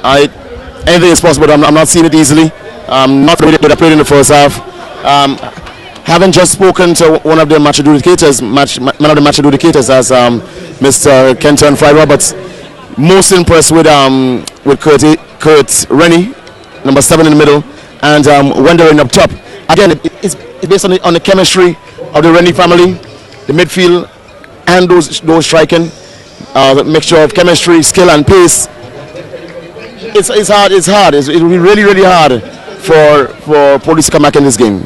Anything is possible, but I'm not seeing it easily. Not really what I played in the first half. Haven't just spoken to one of the match adjudicators, as Mr. Kenton Fry Roberts. Most impressed with Kurt Rennie, number 7 in the middle, and Wendering up top. Again, it's based on the chemistry of the Rennie family, the midfield, and those striking. The mixture of chemistry, skill, and pace. It's hard. It's really, really hard for police to come back in this game.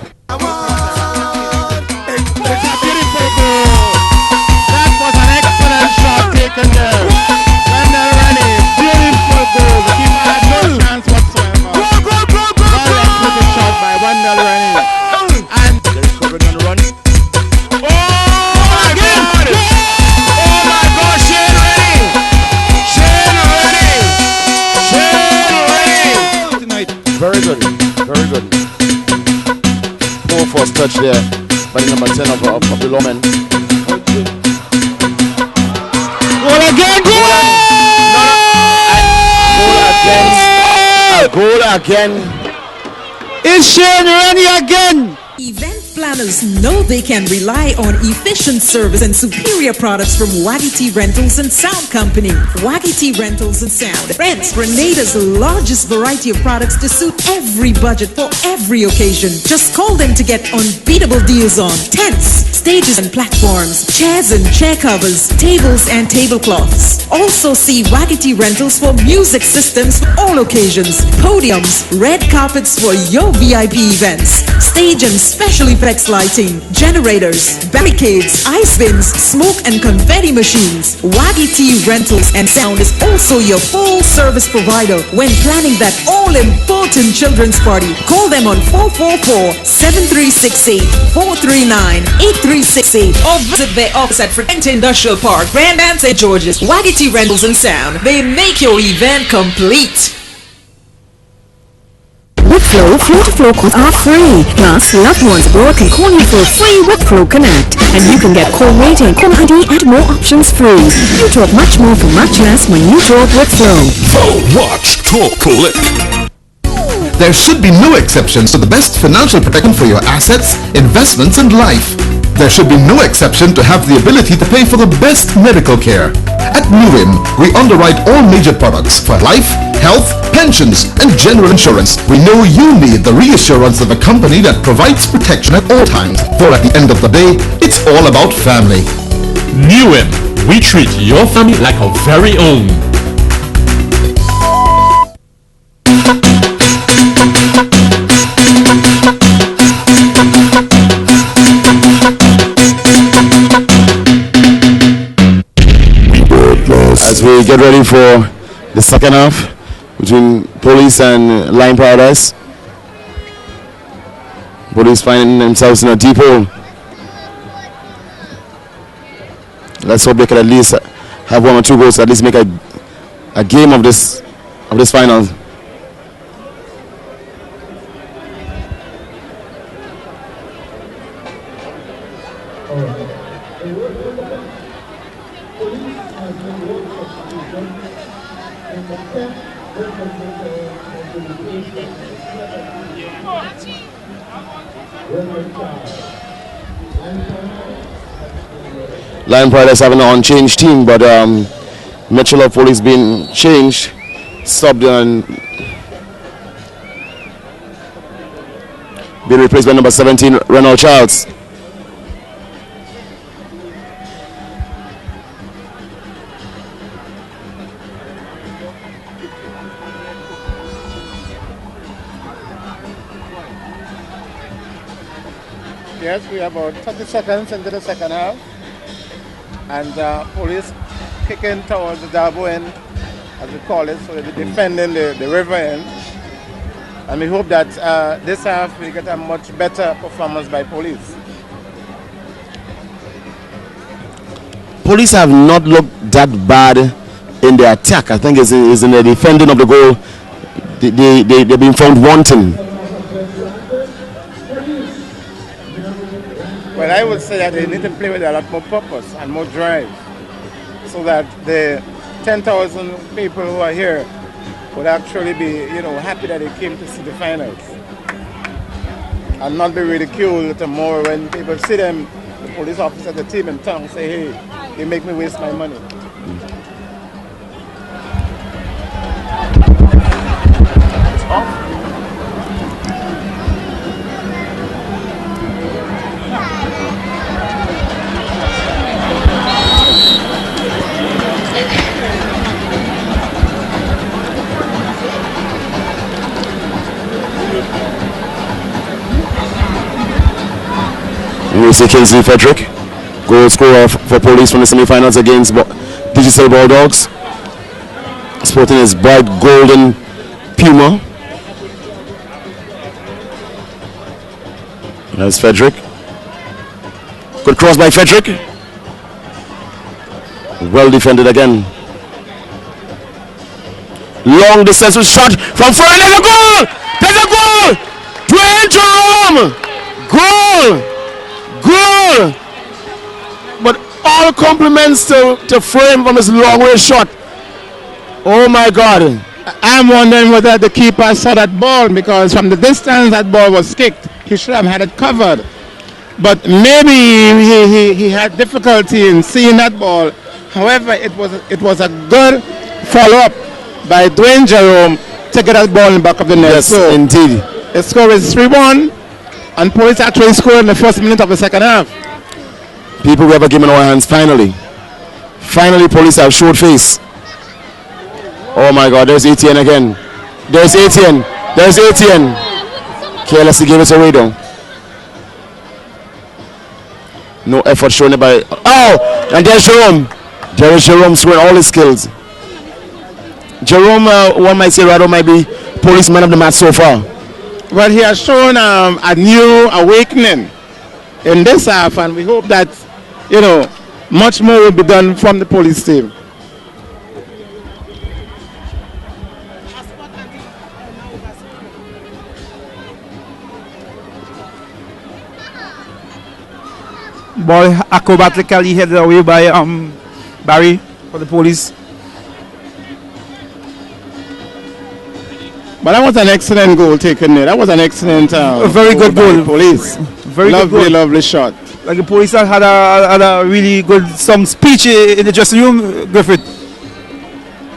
Very good. Poor first touch there by the number 10 of the Lawmen. Goal again. It's Shane Rennie again. Event planners know they can rely on efficient service and superior products from Waggy T Rentals and Sound Company. Waggy T Rentals and Sound rents Grenada's largest variety of products to suit every budget for every occasion. Just call them to get unbeatable deals on tents, stages and platforms, chairs and chair covers, tables and tablecloths. Also see Waggy T Rentals for music systems for all occasions, podiums, red carpets for your VIP events, stage and special effects lighting, generators, barricades, ice bins, smoke and confetti machines. Waggy T Rentals and Sound is also your full service provider when planning that all-important children's party. Call them on 444-7368, 439-8368 or visit their office at Frente Industrial Park, Grand and St. George's. Waggy T Rentals and Sound. They make your event complete. With Flow, flow-to-flow calls are free. Plus, loved ones abroad can call you for free with Flow Connect. And you can get call rating, call ID, and more options free. You talk much more for much less when you talk with Flow. Watch, talk, click. There should be no exceptions to the best financial protection for your assets, investments, and life. There should be no exception to have the ability to pay for the best medical care. At NUWIM, we underwrite all major products for life, health, pensions, and general insurance. We know you need the reassurance of a company that provides protection at all times. For at the end of the day, it's all about family. NUWIM, we treat your family like our very own. As we get ready for the second half between Police and Line Paradise. Police finding themselves in a deep hole. Let's hope they can at least have 1 or 2 goals to at least make a game of this final. Lion Paradise having an unchanged team, but Mitchell of Police being changed, subbed and being replaced by number 17, Reynolds Charles. Yes, we are about 30 seconds into the second half. And Police kicking towards the Dabo end, as we call it, so they'll be defending the river end. And we hope that this half we get a much better performance by Police. police have not looked that bad in the attack. I think it's in the defending of the goal. They've been found wanting. Well, I would say that they need to play with a lot more purpose and more drive, so that the 10,000 people who are here would actually be, happy that they came to see the finals, and not be ridiculed tomorrow when people see them, the police officer, the team in town, say, hey, they make me waste my money. We see Kingsley Frederick, goal scorer for Police from the semi-finals against Digital Bulldogs, sporting his bright golden Puma. There's Frederick. Good cross by Frederick. Well defended again. Long distance shot from front. There's a goal! There's a goal! Dwayne Jerome! Goal! Goal! But all compliments to Frame from his long range shot. Oh my God. I'm wondering whether the keeper saw that ball, because from the distance that ball was kicked, he should have had it covered. But maybe he had difficulty in seeing that ball. However, it was a good follow-up by Dwayne Jerome to get that ball in the back of the net. Yes, so indeed. The score is 3-1, and Police actually scored in the first minute of the second half. People, we have a game in our hands finally. Finally, Police have showed face. Oh my God, there's Etienne again. There's Etienne. There's Etienne. Carelessly gave it away though. No effort shown by. Oh! And there's Jerome. There is Jerome showing all his skills. Jerome, one might say, rather might be Police man of the match so far. Well, he has shown a new awakening in this half, and we hope that, much more will be done from the Police team. Ball acrobatically headed away by Barry for the Police. But that was an excellent goal taken there. That was an excellent a very good goal. Police. Very lovely, good goal. lovely shot. Like the Police had a really good some speech in the dressing room, Griffith.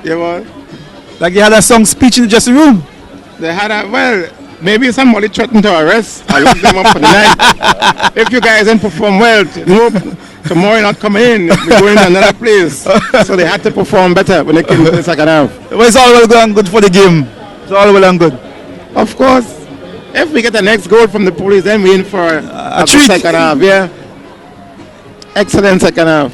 Yeah, what? Like they had a song speech in the dressing room. They had maybe somebody threatened to arrest or lock them up for the night. If you guys didn't perform well, tomorrow you're not coming in, we're going to another place. So they had to perform better when they came to the second half. Well, it's all well and good for the game. It's all well and good. Of course. If we get the next goal from the Police, then we're in for a treat. Second half, yeah. Excellent second half.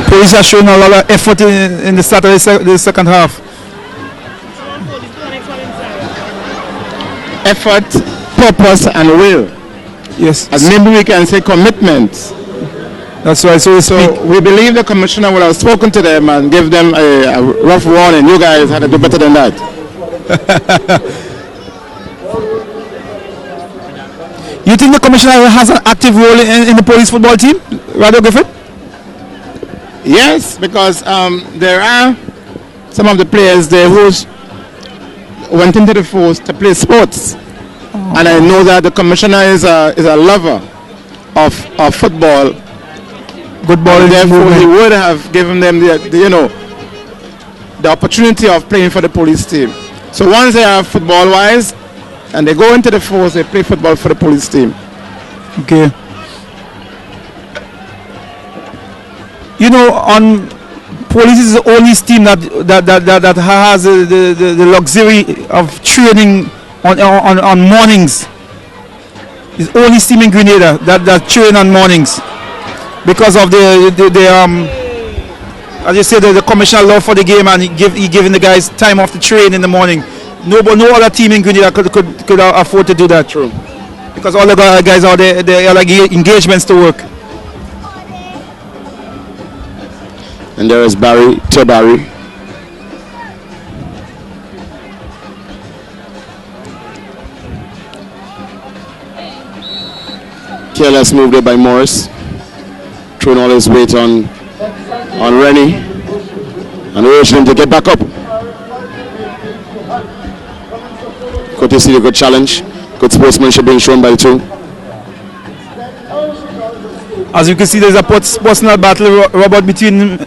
Police have shown a lot of effort in the start of the second half. Effort, purpose, and will. Yes. And maybe we can say commitment. That's right. So we believe the commissioner will have spoken to them and give them a rough warning. You guys had to do better than that. You think the commissioner has an active role in the Police football team, Radio Griffith? Yes, because there are some of the players there who went into the force to play sports. And I know that the commissioner is a lover of football. Good ball. And therefore, he would have given them the opportunity of playing for the Police team. So once they are football-wise and they go into the force, they play football for the Police team. Okay. On Police is the only team that has the luxury of training on mornings. It's the only team in Grenada that train on mornings because of as you say, the commissioner love for the game, and he giving the guys time off to train in the morning. No other team in Grenada could afford to do that. True. Because all the guys out there, they are like engagements to work. And there is Barry. Careless move there by Morris. Throwing all his weight on Rennie and urging him to get back up. Good to see the good challenge. Good sportsmanship being shown by the two. As you can see, there's a personal battle, Robert, between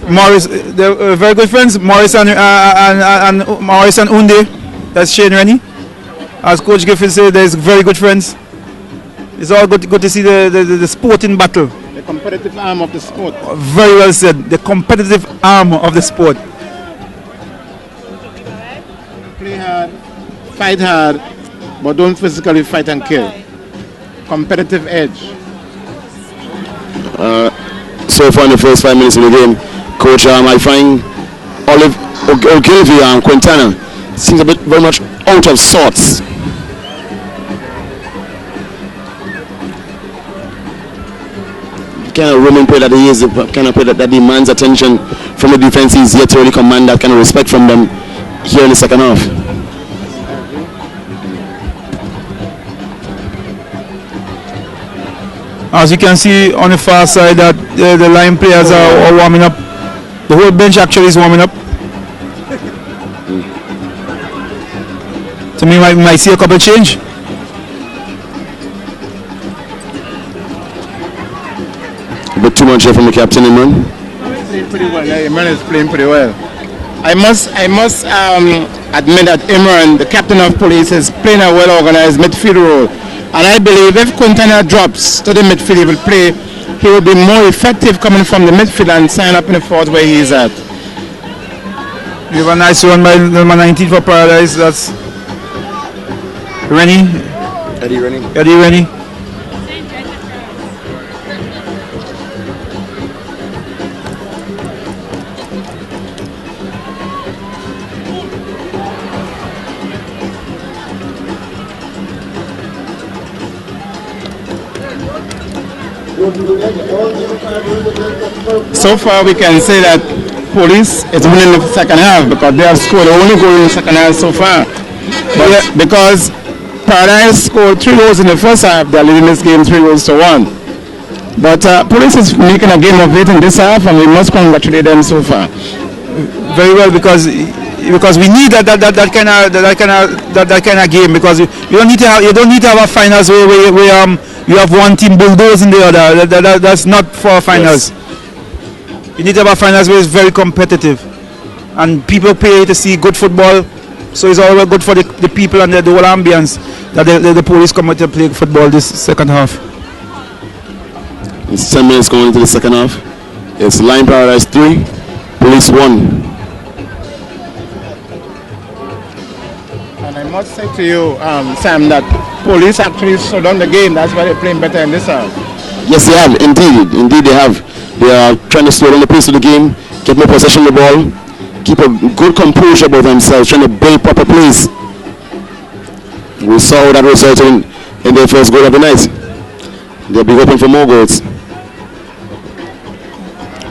Morris. They're very good friends, Morris and Morris and Unde. That's Shane Rennie. As Coach Griffin said, they're very good friends. It's all good to see the sporting battle. The competitive arm of the sport. Very well said. The competitive arm of the sport. Play hard, fight hard, but don't physically fight and kill. Competitive edge. So far in the first 5 minutes of the game, Coach, I find Ogilvy and Quintana seems a bit very much out of sorts. Kind of Roman play that he is, the kind of play that demands attention from the defense. He's yet to really command that kind of respect from them here in the second half. As you can see on the far side, that the line players are warming up. The whole bench actually is warming up. To me, might see a couple change. A bit too much here from the captain, Imran. Playing pretty well. Yeah, Imran is playing pretty well. I must admit that Imran, the captain of police, is playing a well-organized midfield role. And I believe if Quintana drops to the midfield, he will be more effective coming from the midfield and sign up in the fourth where he is at. We have a nice one by number 19 for Paradise. That's Rennie. Eddie Rennie. So far we can say that police is winning the second half because they have scored the only goal in the second half so far. But because Paradise scored 3 goals in the first half, they're leading this game 3 goals to 1. But police is making a game of it in this half, and we must congratulate them so far. Very well, because we need that kind of game, because you don't need to have a finals where you have one team bulldozing the other. That's not for finals. Yes. You need to have a finals where it's very competitive, and people pay to see good football. So it's all good for the people and the whole ambience that the police come out to play football this second half. It's 10 minutes going into the second half. It's Line Paradise 3, Police 1. And I must say to you, Sam, that police actually slowed down the game. That's why they're playing better in this half. Yes, they have. Indeed they have. They are trying to slow down the pace of the game, get more possession of the ball, keep a good composure about themselves, trying to build proper plays. We saw that resulted in their first goal of the night. They'll be hoping for more goals.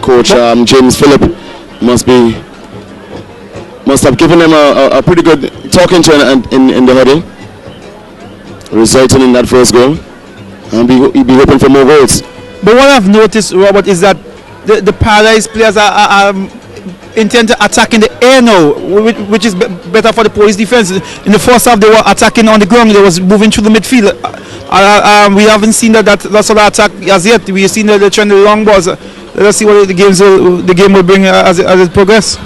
Coach James Phillip must have given them a pretty good talking to in the huddle, resulting in that first goal, and he'll be hoping for more goals. But what I've noticed, Robert, is that the Paradise players are intend to attack in the air now, which is better for the police defense. In the first half, they were attacking on the ground. They was moving through the midfield. We haven't seen that sort of attack as yet. We've seen the trend of the long balls. Let's see what the game will bring as it progresses.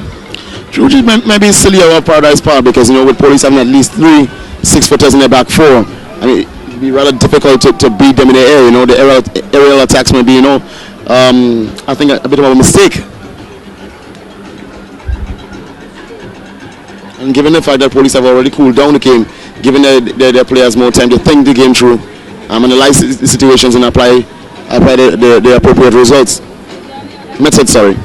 Which is maybe silly on Paradise part, because with police having at least 3 6-footers in their back four, I mean, it'd be rather difficult to beat them in the air. The aerial attacks may be, I think a bit of a mistake. And given the fact that police have already cooled down the game, giving their players more time to think the game through, analyze the situations and apply the appropriate results. Method, sorry.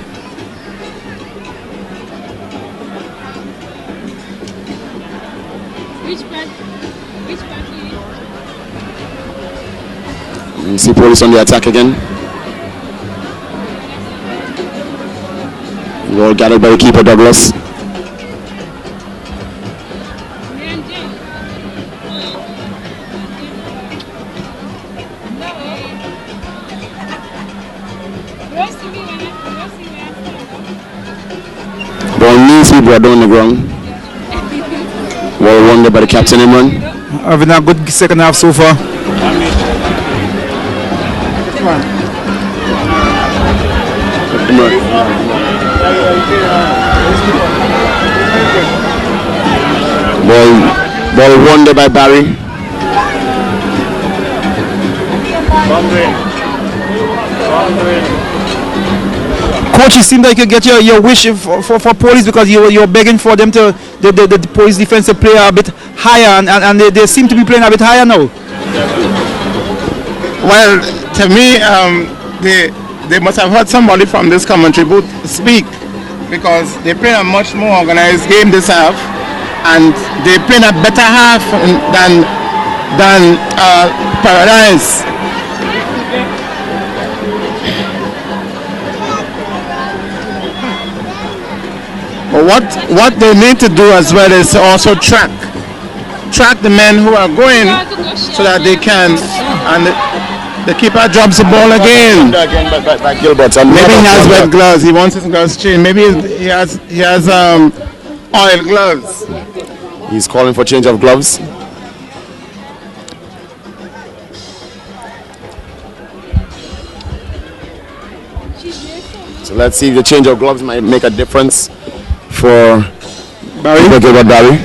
You see police on the attack again. Ball gathered by the keeper Douglas. Ball needs to be brought down on the ground. Ball won there by the captain Imran. Having a good second half so far. Ball won there by Barry. Coach, it seemed like you get your wish for police because you're begging for them to the police defense to play a bit higher and they seem to be playing a bit higher now. Well, to me, they must have heard somebody from this commentary booth speak, because they play a much more organized game this half, and they play a better half than Paradise. But what they need to do as well is to also track the men who are going, so that they can, and the keeper drops the ball again. By Gilbert. Maybe he has wet gloves. He wants his gloves changed. Maybe he has oil gloves. He's calling for change of gloves. So let's see if the change of gloves might make a difference for Gilbert Barry.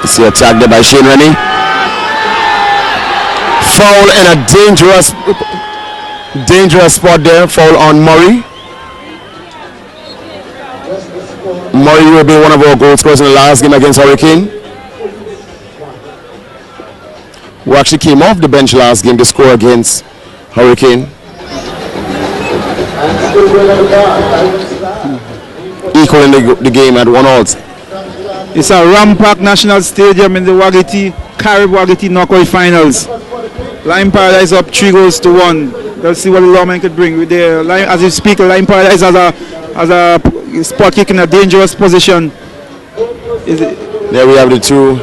See attack there by Shane Rennie. Foul in a dangerous spot there. Foul on Murray. Murray will be one of our goal scorers in the last game against Hurricane, who actually came off the bench last game to score against Hurricane. Equaling the game at 1-1. It's a Rampart National Stadium in the Carib Waggy knockout finals. Lime Paradise up 3-1. Let's see what the lawman could bring. With the line, as you speak, Lime Paradise has a spot kick in a dangerous position. There we have the two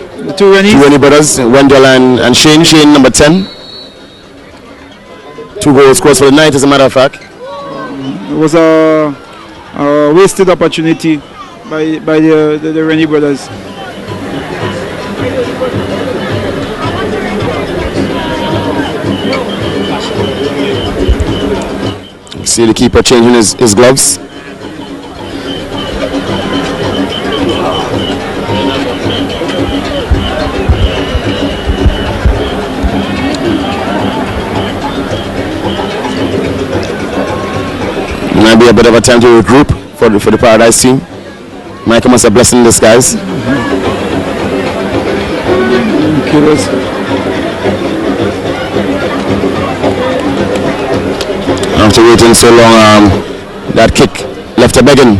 Rennie brothers, Wendell and Shane. Shane number 10. 2 goals scored for the night, as a matter of fact. It was a wasted opportunity by the Rennie brothers. See the keeper changing his gloves. Might be a bit of a time to regroup for the Paradise team. Might come as a blessing in disguise. After waiting so long, that kick left a begging.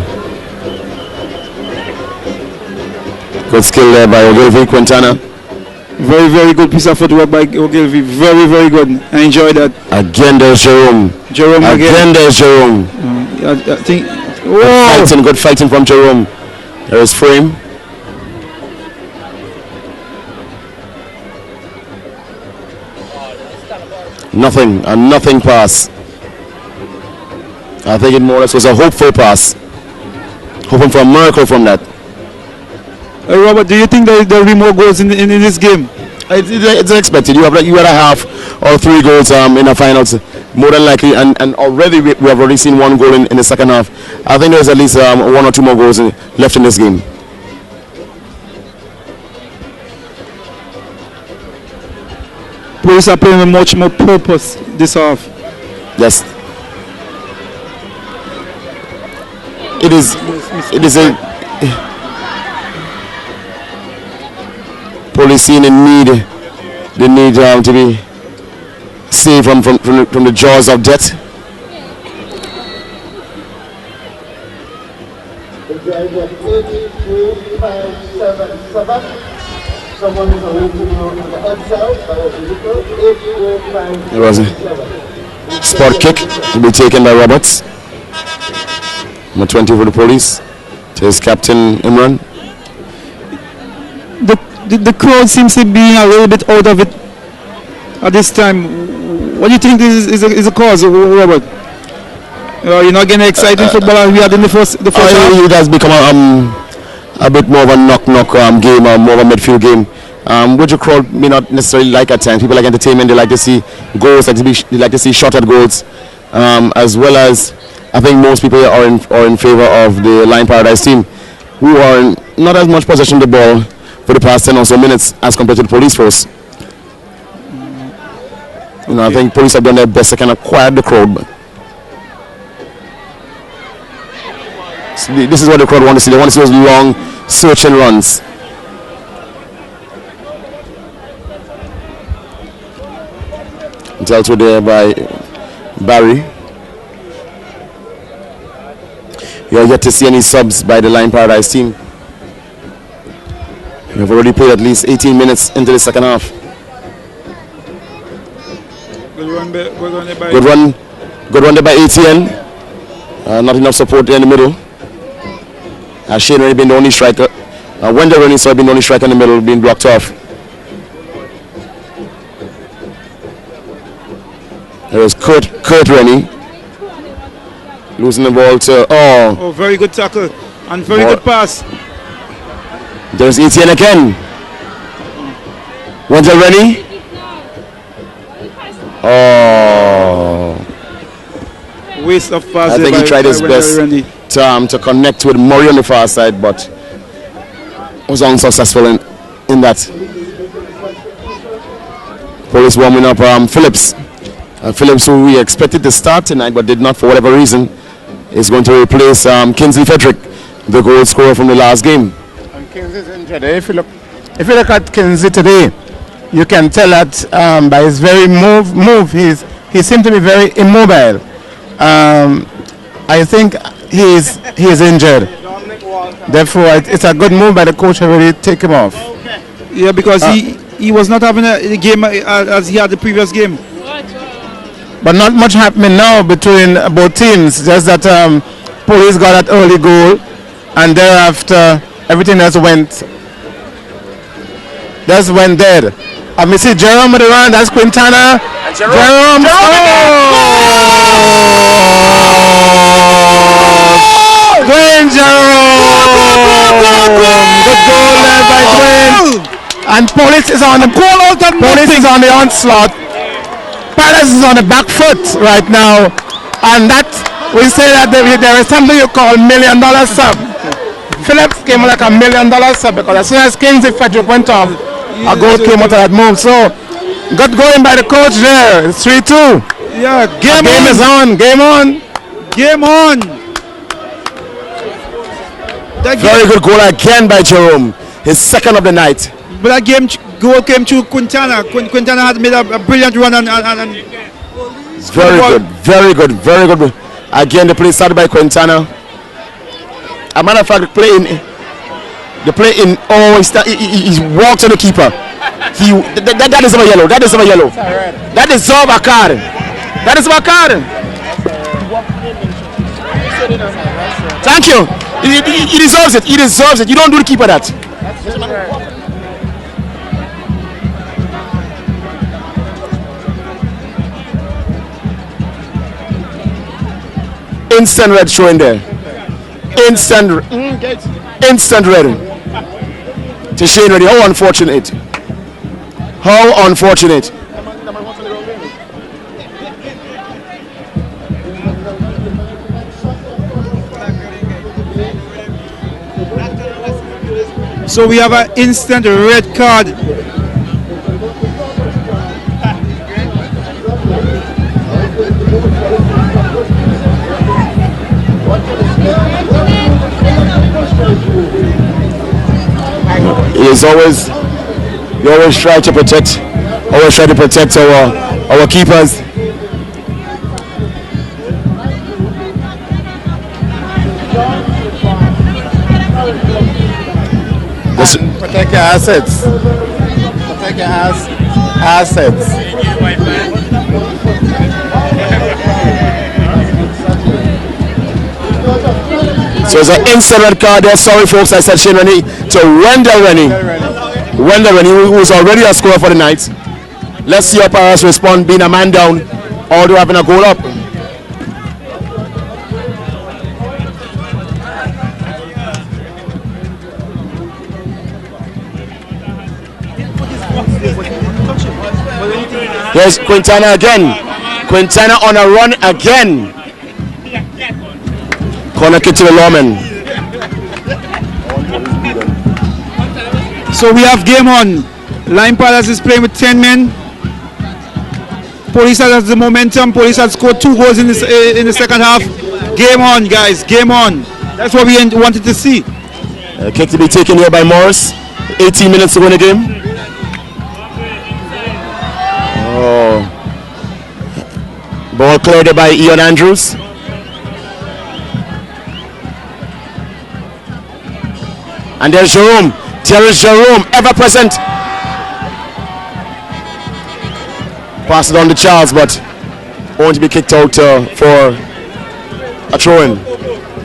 Good skill there by Ogilvy, Quintana. Very, very good piece of footwork by Ogilvy. Very, very good. I enjoyed that. Again, there's Jerome. Again, there's Jerome. I think. Whoa. Good fighting from Jerome. There is Frame. A nothing pass. I think it more or less was a hopeful pass. Hoping for a miracle from that. Robert, do you think there will be more goals in this game? It's expected. You had a half or 3 goals in the finals, more than likely, and already we have already seen 1 goal in the second half. I think there's at least 1 or 2 more goals left in this game. Police are playing with much more purpose this half. Yes, it is a police scene in need. They need to be saved from the jaws of death. There was a spot kick to be taken by Roberts. Number 20 for the police. To his captain Imran. The crowd seems to be a little bit out of it at this time. What do you think is a cause, Robert? You're not getting exciting football as we had in the first half? It has become a bit more of a knock-knock game, more of a midfield game, which the crowd may not necessarily like at times. People like entertainment, they like to see goals, they like to see shot at goals, as well as I think most people are in favor of the Lion Paradise team, who are not as much possession of the ball for the past 10 or so minutes as compared to the police force. I think police have done their best to kind of quiet the crowd. But this is what the crowd want to see. They want to see those long searching runs. Dealt with there by Barry. You are yet to see any subs by the Lion Paradise team. We have already played at least 18 minutes into the second half. Good run there by ATN. Not enough support there in the middle. Shane Rennie being the only striker. Wendell Rennie being the only striker in the middle, being blocked off. There was Kurt Rennie losing the ball to very good tackle and very good pass. There's Etienne again. Wendell Rennie. Waste of pass. I think he tried his best to connect with Murray on the far side, but was unsuccessful in that. Police warming up Phillips. Phillips, who we expected to start tonight but did not for whatever reason, is going to replace Kingsley Frederick, the goal scorer from the last game. And Kingsley's injured. If you look at Kingsley today, you can tell that by his very move, he seemed to be very immobile. I think he is injured. Therefore, it's a good move by the coach to really take him off. Yeah, because he was not having a game as he had the previous game. But not much happening now between both teams. Just that Police got that early goal, and thereafter everything else went dead. And we see Jerome with the run. That's Quintana. Jerome. Dwayne Jerome. Good goal there by Dwayne. And Police is on the onslaught. Paradise is on the back foot right now, and that we say that there is something you call $1 million sub. Phillips came like $1 million sub because as soon as Kingsley Frederick went off, a goal came out of that move. So good going by the coach there. It's 3-2. Yeah, game is on. Game on. Very good goal again by Jerome. His second of the night. But that goal came through Quintana. Quintana had made a brilliant run and very good. Again, the play started by Quintana. A matter of fact, the play he walked on the keeper. That is a yellow. That deserves a card. Thank you. He deserves it. You don't do the keeper that. Instant red showing there. Instant red. To Shane Reddy. How unfortunate. So we have an instant red card. We always try to protect our keepers. Protect your assets. Protect your assets. So it's an instant red card there. Sorry folks, I said Shane Rennie to Wendell Rennie. Wendell Rennie, who was already a scorer for the night. Let's see how Paris respond, being a man down, although having a goal up. Here's Quintana again. Quintana on a run again. Corner kick to the lawman. So we have game on. Lime Palace is playing with 10 men. Police has the momentum. Police has scored 2 goals in the second half. Game on, guys. Game on. That's what we wanted to see. Kick to be taken here by Morris. 18 minutes to win the game. Oh. Ball cleared by Ian Andrews. And there's Jerome. There is Jerome, ever present. Pass it on to Charles, but going to be kicked out for a throw-in.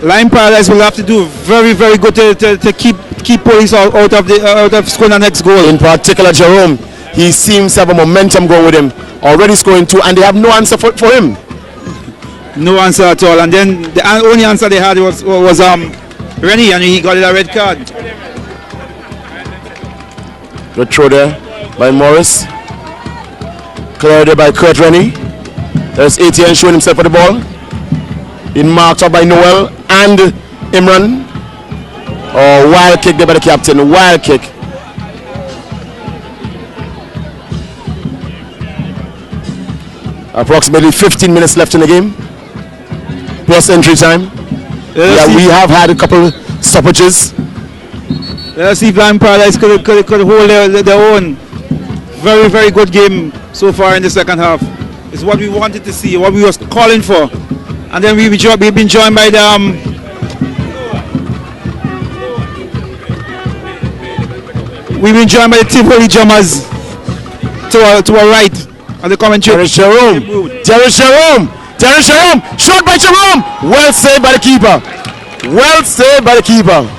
Lime Paradise will have to do very, very good to keep Police out of scoring the next goal. In particular, Jerome, he seems to have a momentum going with him. Already scoring 2, and they have no answer for him. No answer at all. And then the only answer they had was Rennie, and he got a red card. Good throw there by Morris. Cleared there by Kurt Rennie. There's ATN showing himself for the ball. Being marked up by Noel and Imran. Oh, wild kick there by the captain. Wild kick. Approximately 15 minutes left in the game. Plus entry time. Yeah, we have had a couple stoppages. Let's see if Lime Paradise could hold their own. Very, very good game so far in the second half. It's what we wanted to see, what we was calling for. And then we've been joined by the Tivoli Jummers to our right on the commentary. There is Jerome. Shot by Jerome. Well saved by the keeper.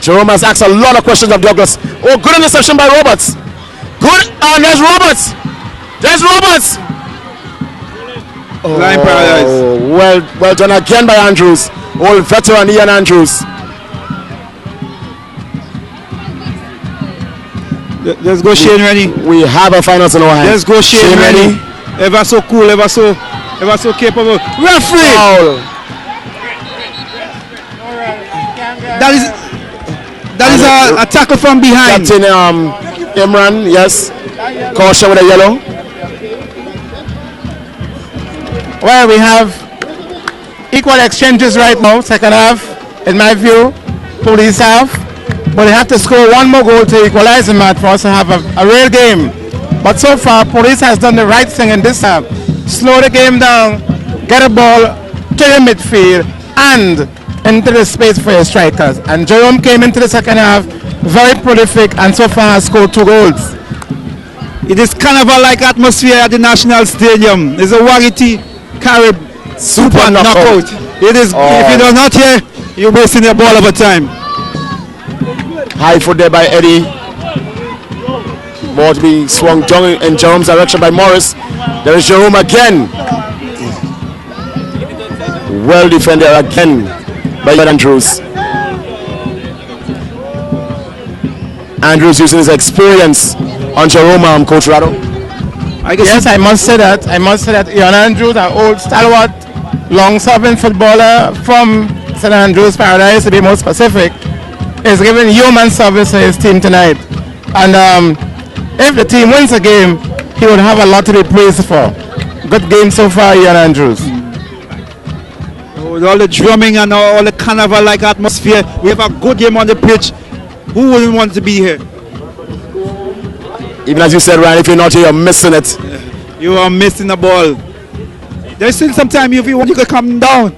Jerome has asked a lot of questions of Douglas. Oh, good interception by Roberts. Good, and there's Roberts. Lime Paradise. Well done again by Andrews. Old veteran Ian Andrews. Let's go Shane Rennie. We have a finals in our hands. Let's go Shane Rennie. Ever so cool, ever so capable. Referee! Foul. That is a tackle from behind. Captain Imran, yes. Caution with a yellow. Well, we have equal exchanges right now, second half, in my view. Police half. But they have to score 1 more goal to equalize the match for us to have a real game. But so far, Police has done the right thing in this half. Slow the game down, get a ball to the midfield, and into the space for your strikers. And Jerome came into the second half very prolific, and so far has scored 2 goals. It is carnival-like atmosphere at the National Stadium. It's a Waggy Carib Super Knockout. It is. If you are not here, you're wasting your ball over time. High foot there by Eddie. Ball to be swung down in Jerome's direction by Morris. There is Jerome again. Well defended again by Andrews. Andrews using his experience on Jerome, Coach Rado. Yes, I must say that. Ian Andrews, an old stalwart, long-serving footballer from St. Andrews Paradise, to be more specific, is giving human service to his team tonight. And if the team wins a game, he would have a lot to be praised for. Good game so far, Ian Andrews. With all the drumming and all the carnival-like atmosphere, we have a good game on the pitch. Who wouldn't want to be here? Even as you said, Ryan, if you're not here, you're missing it. You are missing the ball. There's still some time if you want, you could come down.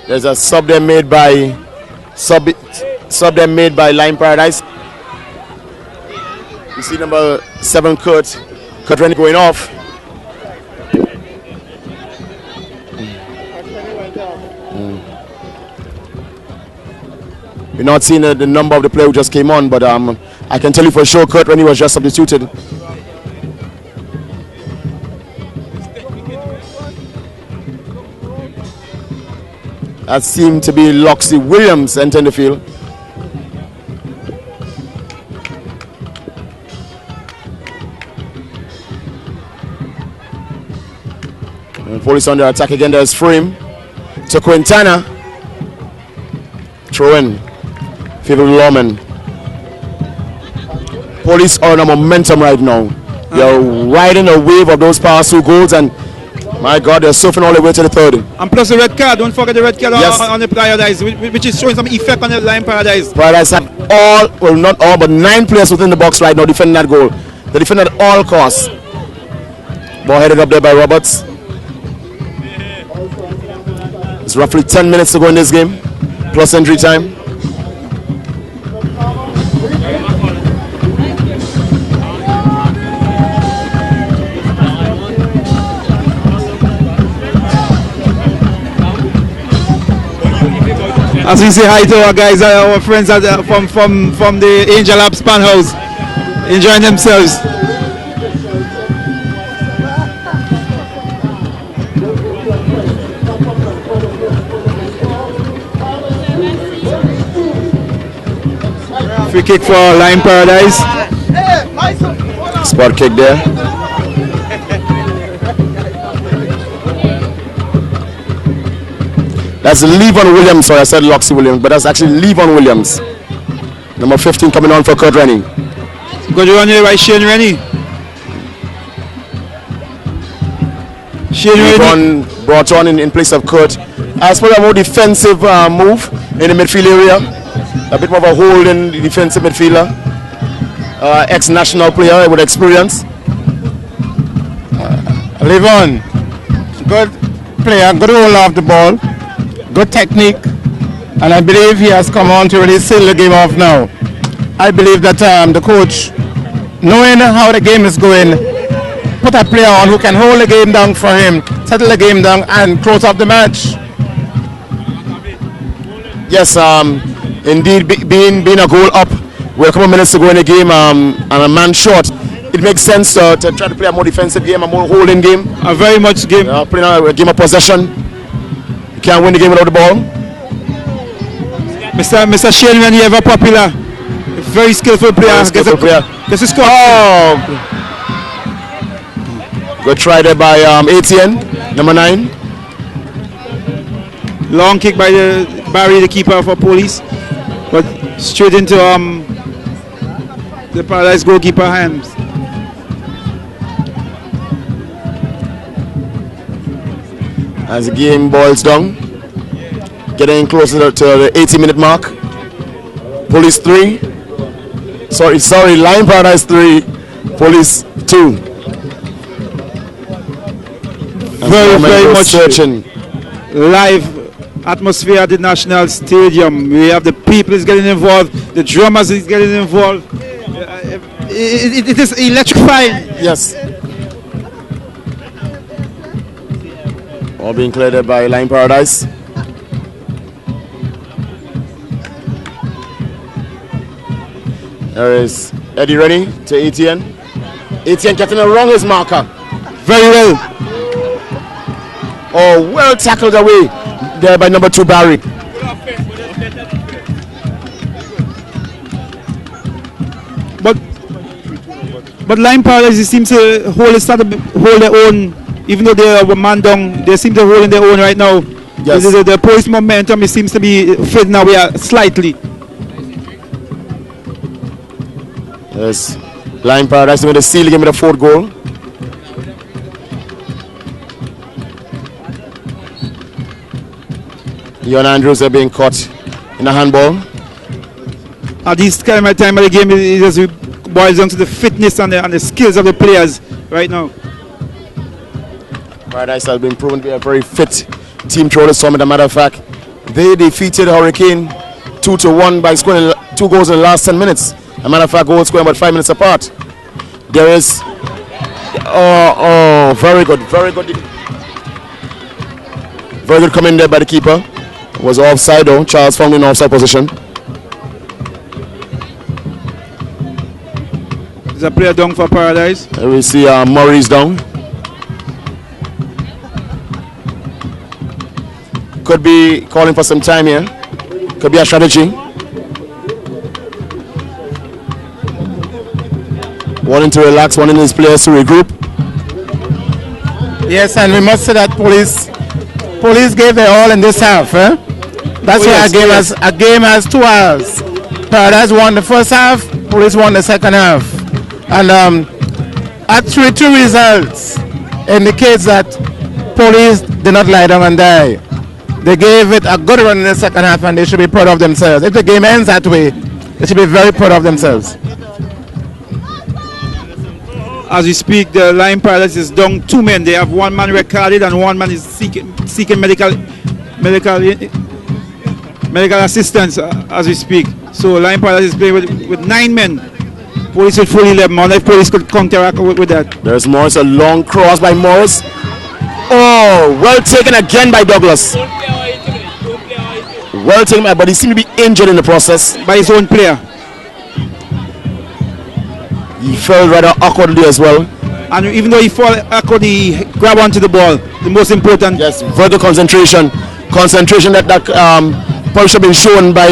There's a sub there made by Lime Paradise. You see number 7 Kurt Rennie going off. We're not seeing the number of the player who just came on, but I can tell you for sure Kurt Rennie was just substituted. That seemed to be Loxley Williams entering the field. And Police on the attack again. There's Frame to Quintana. Throw in. Favor Lawman. Police are on a momentum right now. They're riding a wave of those past 2 goals, and my God, they're surfing all the way to the 3rd. And plus the red card. Don't forget the red card Yes. on the Paradise, which is showing some effect on the Lime Paradise. Paradise had not all, but 9 players within the box right now defending that goal. They defend at all costs. Ball headed up there by Roberts. It's roughly 10 minutes to go in this game, plus injury time. As we say hi to our guys, our friends from the Angel Lab Span House, enjoying themselves. Free kick for Lime Paradise. Spot kick there. That's Levon Williams. Sorry, I said Loxley Williams, but that's actually Levon Williams. Number 15 coming on for Kurt Rennie. Good run here by Shane Rennie. Shane Rennie brought on in place of Kurt. As for a more defensive move in the midfield area, a bit more of a hold in the defensive midfielder. Ex-national player with experience. Levon, good player, good hold off the ball. Good technique, and I believe he has come on to really seal the game off now. I believe that the coach, knowing how the game is going, put a player on who can hold the game down for him, settle the game down, and close up the match. Yes, indeed, being a goal up with a couple of minutes to go in the game and a man short, it makes sense to try to play a more defensive game, a more holding game. A very much game. Playing a game of possession. Can't win the game without the ball. Mr. Shane Rennie, ever popular, a very skillful player. This is good try there by ATN, number 9. Long kick by Barry, the keeper for Police, but straight into the Paradise goalkeeper hands. As the game boils down, getting closer to the 80-minute mark. Police 3. Sorry, Lime Paradise 3, Police 2. Very much searching. Live atmosphere at the National Stadium. We have the people is getting involved, the drummers is getting involved. It is electrifying. Yes. All being cleared by Lime Paradise. There is Eddie Rennie to ATN. ATN getting around his marker. Very well. Oh, well tackled away there by number 2 Barry. But Lime Paradise seems to hold their own. Even though they were man down, they seem to hold in their own right now. Yes. The Police momentum, it seems to be fading away slightly. Yes. Lime Paradise going to seal the game with a 4th goal. Yon Andrews are being caught in a handball. At this kind of time of the game, it just boils down to the fitness and the skills of the players right now. Paradise has been proven to be a very fit team throughout the summer. As a matter of fact, they defeated Hurricane 2-1 by scoring 2 goals in the last 10 minutes. As a matter of fact, goals scoring about 5 minutes apart. There is, very good, very good. Very good coming there by the keeper. Was offside though. Charles found in offside position. There's a player down for Paradise. And we see Murray's down. Could be calling for some time here. Could be a strategy. Wanting to relax, wanting his players to regroup. Yes, and we must say that police gave their all in this half. That's why a game has 2 hours. Paradise won the first half, police won the second half. And actually 2 results indicates that police did not lie down and die. They gave it a good run in the second half and they should be proud of themselves. If the game ends that way, they should be very proud of themselves. As we speak, the Lion Paradise is down 2 men. They have 1 man recorded and 1 man is seeking medical assistance as we speak. So Lion Paradise is playing with 9 men. Police with full 11 man. If police could counteract with that. There's Morris, a long cross by Morris. Oh, well taken again by Douglas. Well taken, but he seemed to be injured in the process. By his own player. He fell rather awkwardly as well. And even though he fell awkwardly, he grabbed onto the ball. The most important. Yes, further concentration. Concentration that probably should have been shown by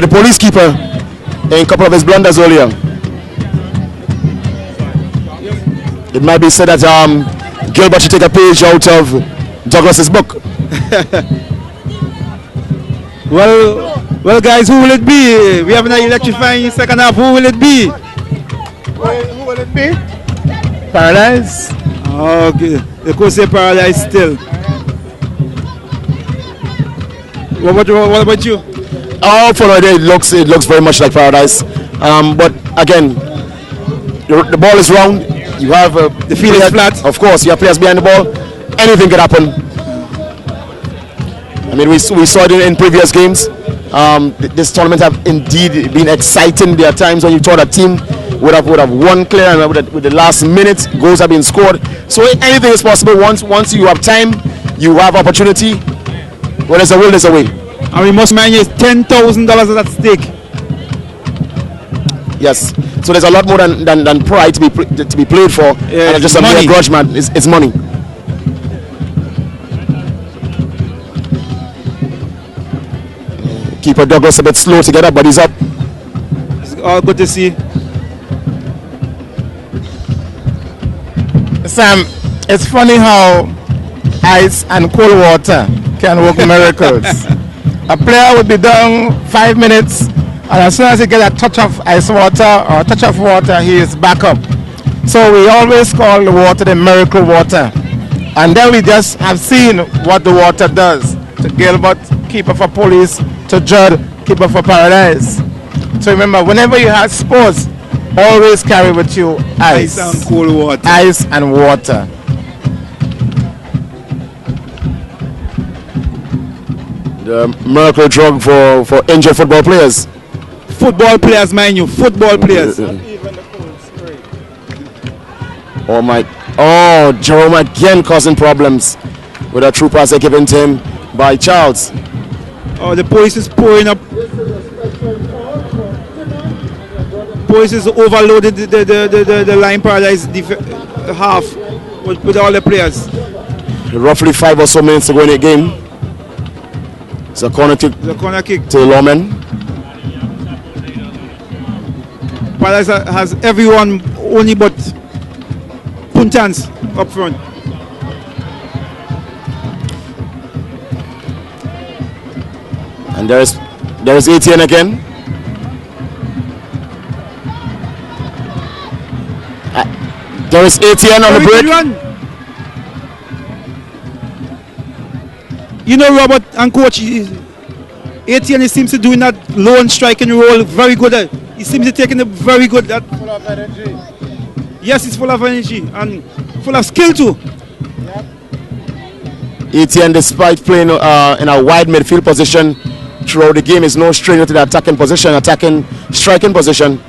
the police keeper in a couple of his blunders earlier. It might be said that Gilbert should take a page out of Douglas's book. Well, guys, who will it be? We have an electrifying second half. Who will it be? Who will it be? Paradise. Okay, they could say Paradise still. What about you? Oh, for it looks very much like Paradise. But again, the ball is round. You have the field is flat. Of course, you have players behind the ball. Anything can happen. I mean, we saw it in previous games. This tournament have indeed been exciting. There are times when you thought a team would have won clear, and with the last minute goals have been scored. So anything is possible. Once you have time, you have opportunity. When there's a will, there's a way. And we must mind you, $10,000 at stake. Yes. So there's a lot more than pride to be played for. Yeah, and just a mere grudge, man. It's money. Keeper Douglas a bit slow to get up, but he's up. It's all good to see. Sam, it's funny how ice and cold water can work miracles. A player would be down 5 minutes, and as soon as he gets a touch of ice water or a touch of water, he is back up. So we always call the water the miracle water. And then we just have seen what the water does to Gilbert, keeper for police, to Judd, keeper for Paradise. So remember, whenever you have sports, always carry with you ice and cold water. Ice and water. The miracle drug for injured football players. Football players, mind you, football players. Oh, Jerome again causing problems with a true pass given to him by Charles. Oh, the police is pouring up. Police is overloaded the Lion Paradise half with all the players. Roughly 5 or so minutes to go in the game. It's a corner kick. The corner kick to the lawman. Paradise has everyone only but Puntans up front. And there's ATN again. There is ATN on the break. You know, Robert and coach, ATN seems to doing that lone striking role very good. He seems to taking it very good. That Full of energy. yes, he's full of energy and full of skill too. ATN, despite playing in a wide midfield position throughout the game, is no stranger to the attacking position, striking position.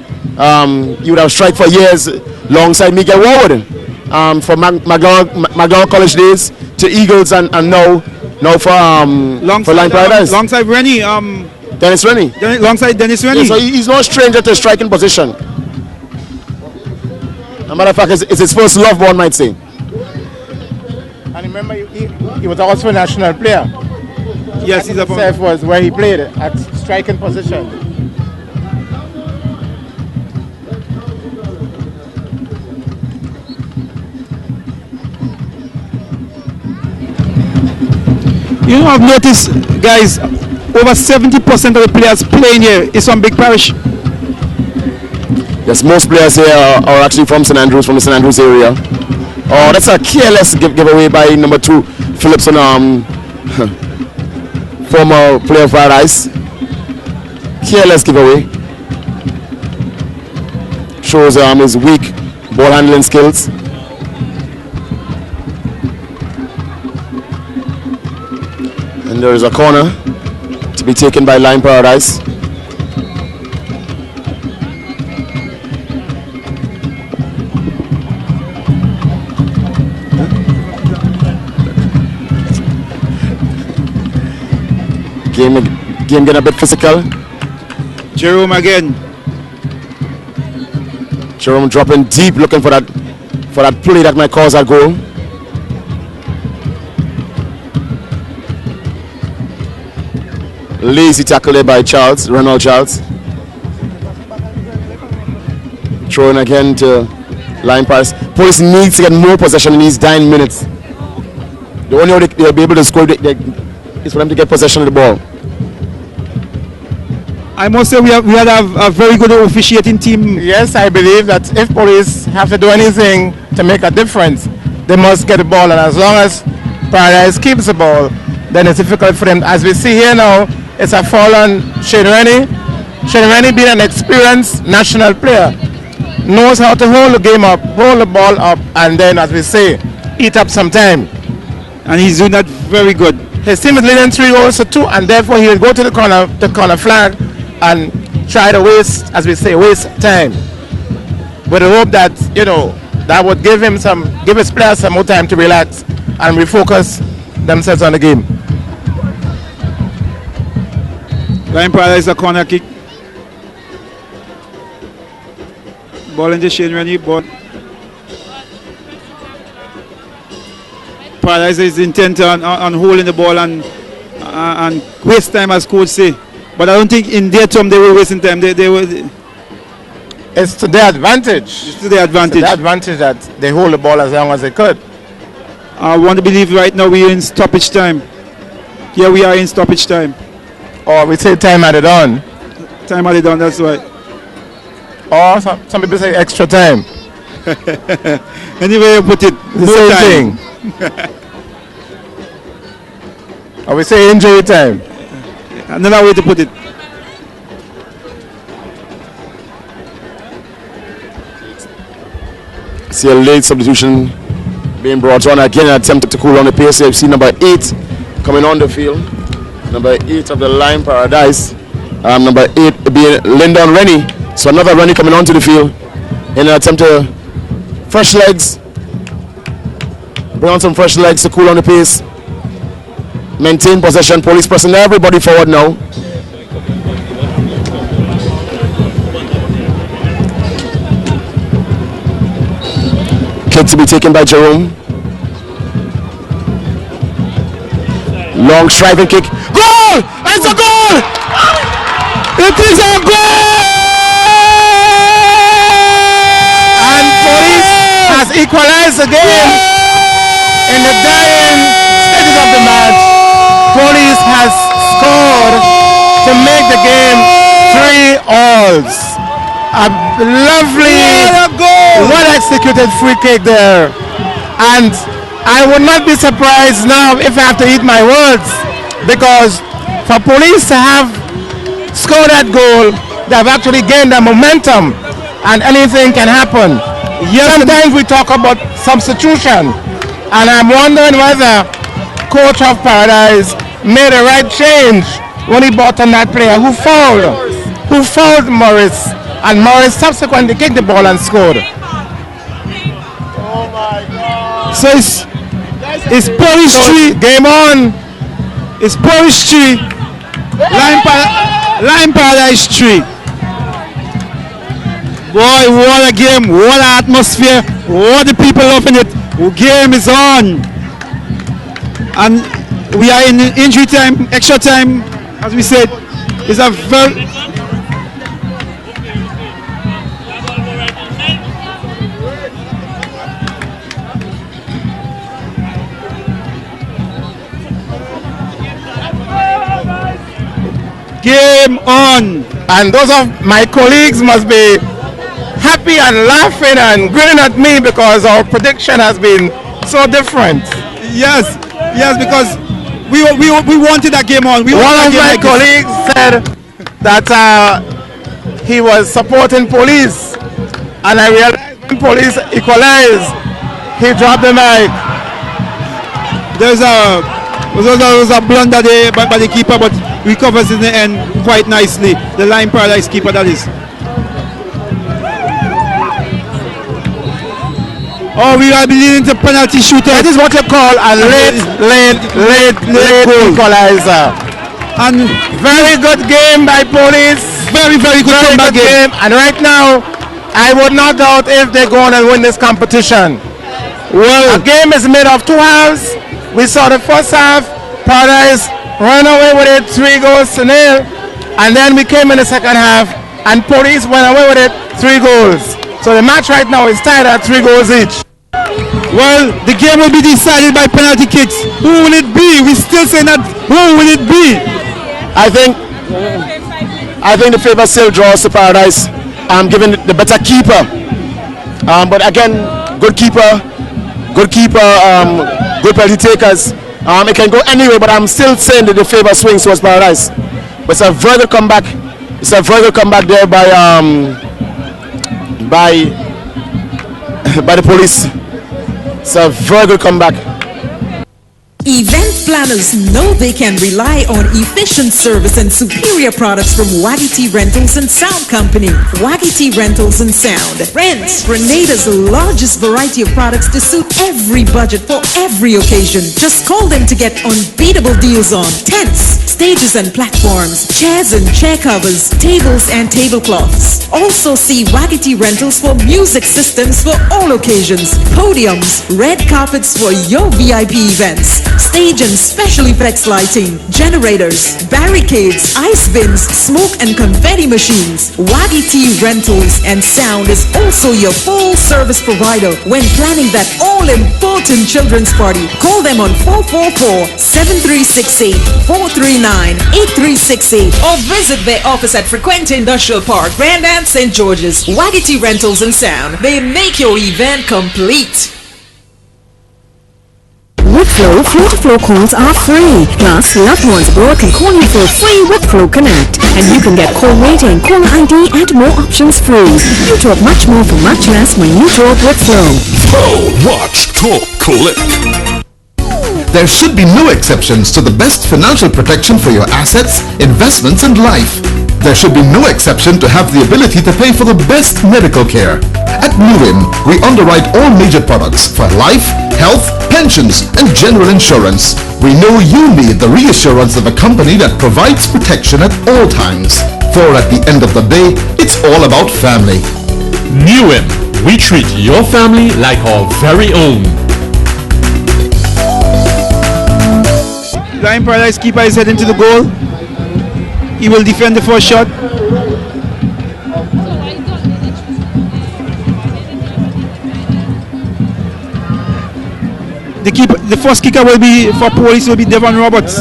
You would have strike for years alongside Miguel Warwood, from McDonald College days to Eagles, and now for Line Paradise. Alongside Rennie, Dennis Rennie. Alongside Dennis Rennie. Yeah, so he's no stranger to striking position. As a matter of fact, it's his first love, one might say. And remember, he was also a national player. Yes, he's a Himself was where he played at striking position. You know, I've noticed, guys, over 70% of the players playing here is from Big Parish. Yes, most players here are actually from St. Andrews, from the St. Andrews area. Oh, that's a careless giveaway by number 2, Phillipson, former player of Paradise. Careless giveaway. Shows his weak ball handling skills. And there is a corner to be taken by Line Paradise. Game getting a bit physical. Jerome again. Jerome dropping deep, looking for that play that might cause that goal. Lazy tackle there by Ronald Charles. Throwing again to Line Paradise. Police needs to get more possession in these 9 minutes. The only way they'll be able to score is for them to get possession of the ball. I must say we had a very good officiating team. Yes, I believe that if police have to do anything to make a difference, they must get the ball, and as long as Paradise keeps the ball, then it's difficult for them. As we see here now, it's a foul on Shane Rennie. Shane Rennie, being an experienced national player, knows how to hold the game up, hold the ball up, and then, as we say, eat up some time. And he's doing that very good. His team is leading 3 goals to 2, and therefore he will go to the corner flag and try to waste time, with the hope that, you know, that would give his players some more time to relax and refocus themselves on the game. Line Paradise, a corner kick. Ball into Shane Rennie. Ball. Paradise is intent on holding the ball and waste time, as coach say. But I don't think in their term they were wasting time. They were. It's to their advantage. It's to their advantage. It's to their advantage that they hold the ball as long as they could. I want to believe right now we are in stoppage time. Here we are in stoppage time. Or we say time added on. Time added on, that's right. Or some people say extra time. Anyway you put it, the same thing. Or we say injury time. Another way to put it. See a late substitution being brought on again, an attempt to cool on the pace. You see number 8 coming on the field. Number 8 of the Line Paradise. Number 8 being Lyndon Rennie. So another Rennie coming onto the field in an attempt to fresh legs. Bring on some fresh legs to cool on the pace. Maintain possession. Police pressing everybody forward now. Kick to be taken by Jerome. Long striking kick. Goal! It's a goal! It is a goal! And Police has equalized the game in the dying stages of the match. Police has scored to make the game 3-all. A lovely, well-executed free kick there. And I would not be surprised now, if I have to eat my words, because for police to have scored that goal, they have actually gained the momentum, and anything can happen. Yes, sometimes we talk about substitution, and I'm wondering whether coach of Paradise made the right change when he brought on that player who fouled Morris, and Morris subsequently kicked the ball and scored. So it's Polish Tree. Game on. It's Polish Tree. Lime Paradise Tree. Boy, what a game, what an atmosphere, what the people loving it. The game is on. And we are in injury time, extra time, as we said. It's a very... Game on. And those of my colleagues must be happy and laughing and grinning at me because our prediction has been so different. Yes, because we wanted that game on. One of my colleagues said that he was supporting police, and I realized when police equalized, he dropped the mic. There was a blunder there by the keeper, but recovers in the end quite nicely. The Lime Paradise keeper, that is. Oh, we are leading to penalty shooter. That is what you call a late equalizer. And very good game by police. Very good comeback game. And right now, I would not doubt if they're going to win this competition. Well, a game is made of 2 halves. We saw the first half, Paradise ran away with it 3-0, and then we came in the second half, and police went away with it 3 goals. So the match right now is tied at 3 goals each. Well, the game will be decided by penalty kicks. Who will it be? We still say that. Who will it be? I think the favor still draws to Paradise. Given the better keeper. But again, good keeper, good penalty takers. It can go anyway, but I'm still saying that the favor swings towards Paradise. But it's a very good comeback. It's a very good comeback there by the police. It's a very good comeback. Event planners know they can rely on efficient service and superior products from Waggy T Rentals and Sound Company. Waggy T Rentals and Sound rents Grenada's largest variety of products to suit every budget for every occasion. Just call them to get unbeatable deals on tents, stages and platforms, chairs and chair covers, tables and tablecloths. Also see Waggy T Rentals for music systems for all occasions, podiums, red carpets for your VIP events, stage and special effects lighting, generators, barricades, ice bins, smoke and confetti machines. Waggy T Rentals and Sound is also your full service provider when planning that all-important children's party. Call them on 444-7368, 439-8368 or visit their office at Frequent Industrial Park, Grandstand, St. George's. Waggy T Rentals and Sound. They make your event complete. With Flow, floor-to-floor calls are free. Plus, loved ones abroad can call you for free with Flow Connect. And you can get call rating, caller ID and more options free. You talk much more for much less when you talk with Flow. Flow, watch, talk, click. There should be no exceptions to the best financial protection for your assets, investments and life. There should be no exception to have the ability to pay for the best medical care. At Newham, we underwrite all major products for life, health, pensions and general insurance. We know you need the reassurance of a company that provides protection at all times. For at the end of the day, it's all about family. Newham, we treat your family like our very own. Lime Paradise keeper is heading to the goal. He will defend the first shot. The first kicker will be for police will be Devon Roberts.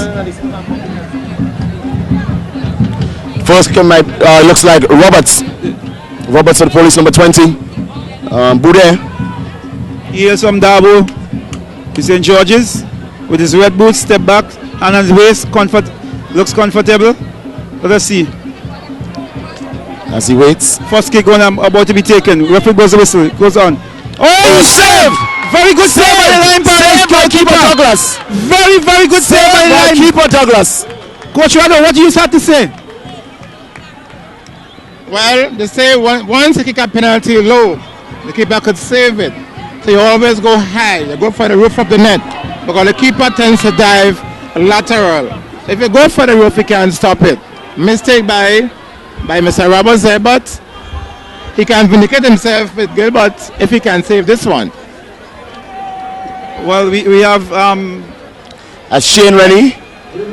First kicker looks like Roberts. Roberts for the police, number 20. Bude. He is from Dabo to St. George's with his red boots, step back. Hand on his waist, looks comfortable. Let us see. As he waits. First kick about to be taken. Referee blows the whistle. Goes on. Oh, save! Very good save by the line goalkeeper Douglas. Very, very good save by the line keeper Douglas. Coach Rado, what do you have to say? Well, they say once you kick a penalty low, the keeper could save it. So you always go high. You go for the roof of the net because the keeper tends to dive lateral. If you go for the roof, you can't stop it. Mistake by Mr. Roberts there, but he can vindicate himself with Gilbert if he can save this one. Well, we have Shane Rennie.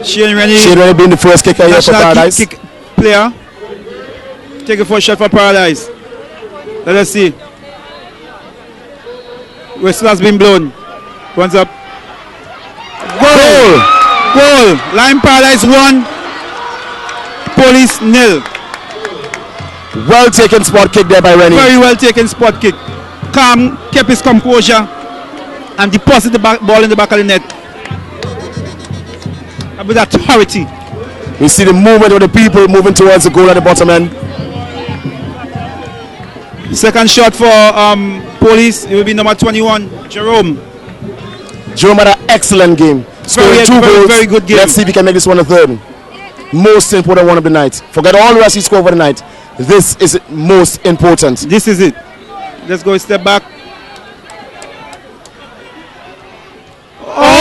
Shane Rennie being the first kicker here for Paradise. Kick player. Take a first shot for Paradise. Let us see. Whistle has been blown. One's up. Goal! Goal! Lime Paradise 1. Police 0. Well taken spot kick there by Rennie. Very well taken spot kick. Calm, kept his composure and deposited the ball in the back of the net. And with authority. We see the movement of the people moving towards the goal at the bottom end. Second shot for Police. It will be number 21, Jerome. Jerome had an excellent game. Scoring two goals. Very good game. Let's see if he can make this one a third. Most important one of the night. Forget all the rest he scored for the night. This is most important. This is it. Let's go a step back. Oh!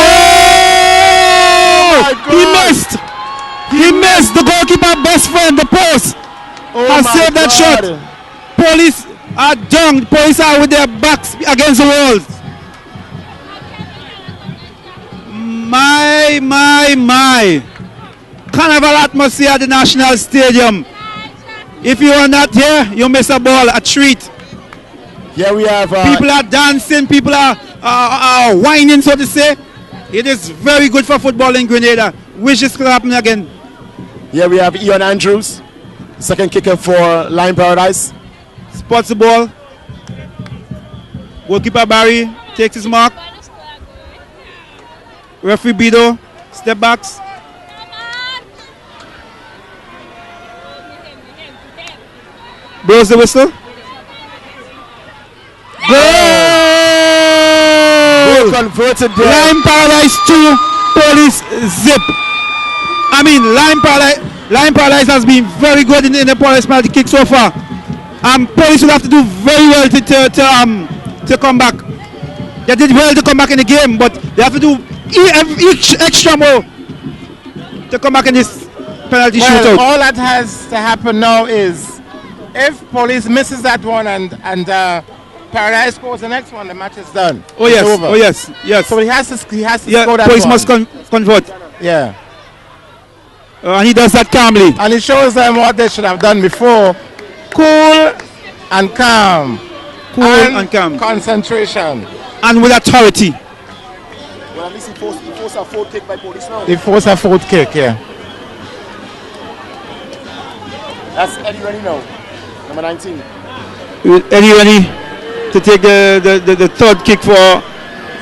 He missed. He missed. The goalkeeper, best friend, the post, has saved that shot. Police are down. Police are with their backs against the walls. My. Carnival atmosphere at the National Stadium. If you are not here, you miss a ball, a treat. Here we have... people are dancing, people are whining, so to say. It is very good for football in Grenada. Wish this could happen again. Here we have Ian Andrews, second kicker for Lime Paradise. Spots the ball. Goalkeeper Barry takes his mark. Referee Bido, step backs. Blows the whistle. Goal! Converted there. Lime Paradise 2, Police 0. I mean, Lime Paradise has been very good in the Police penalty kick so far. Police will have to do very well to come back. They did well to come back in the game, but they have to do each extra more to come back in this penalty shootout. All that has to happen now is if Police misses that one and Paradise scores the next one, the match is done. Oh yes, it's over. Oh yes. So he has to score that Police one. must convert. Yeah. And he does that calmly. And he shows them what they should have done before. Cool and calm. Cool and calm. Concentration. And with authority. Well, at least he forced a fourth kick by Police now. He forced a fourth kick, yeah. That's Eddie Rennie now, number 19. Eddie Rennie to take the third kick for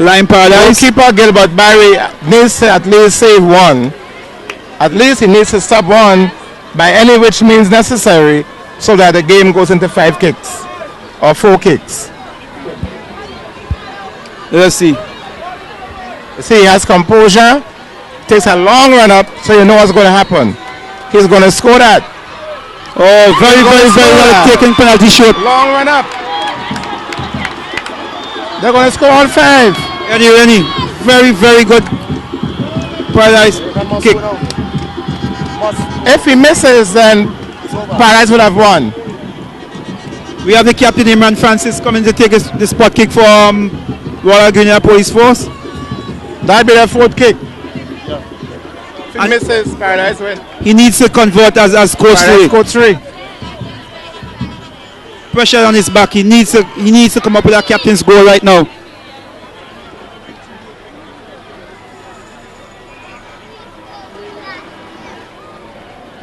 Lime Paradise. Goalkeeper Gilbert Barry needs to at least save one. At least he needs to stop one by any which means necessary so that the game goes into 5 kicks or 4 kicks. Let's see. You see, he has composure, takes a long run up, so you know what's going to happen. He's going to score that. Oh, very well taken penalty shot. Long run up. They're going to score all 5. Eddie Rennie, very good Paradise kick. If he misses, then Paradise would have won. We have the captain Imran Francis coming to take the spot kick for Royal Guinea Police Force. That'd be their 4th kick. Yeah. If he misses, Paradise win. He needs to convert as coach 3. Pressure on his back. He needs to come up with a captain's goal right now.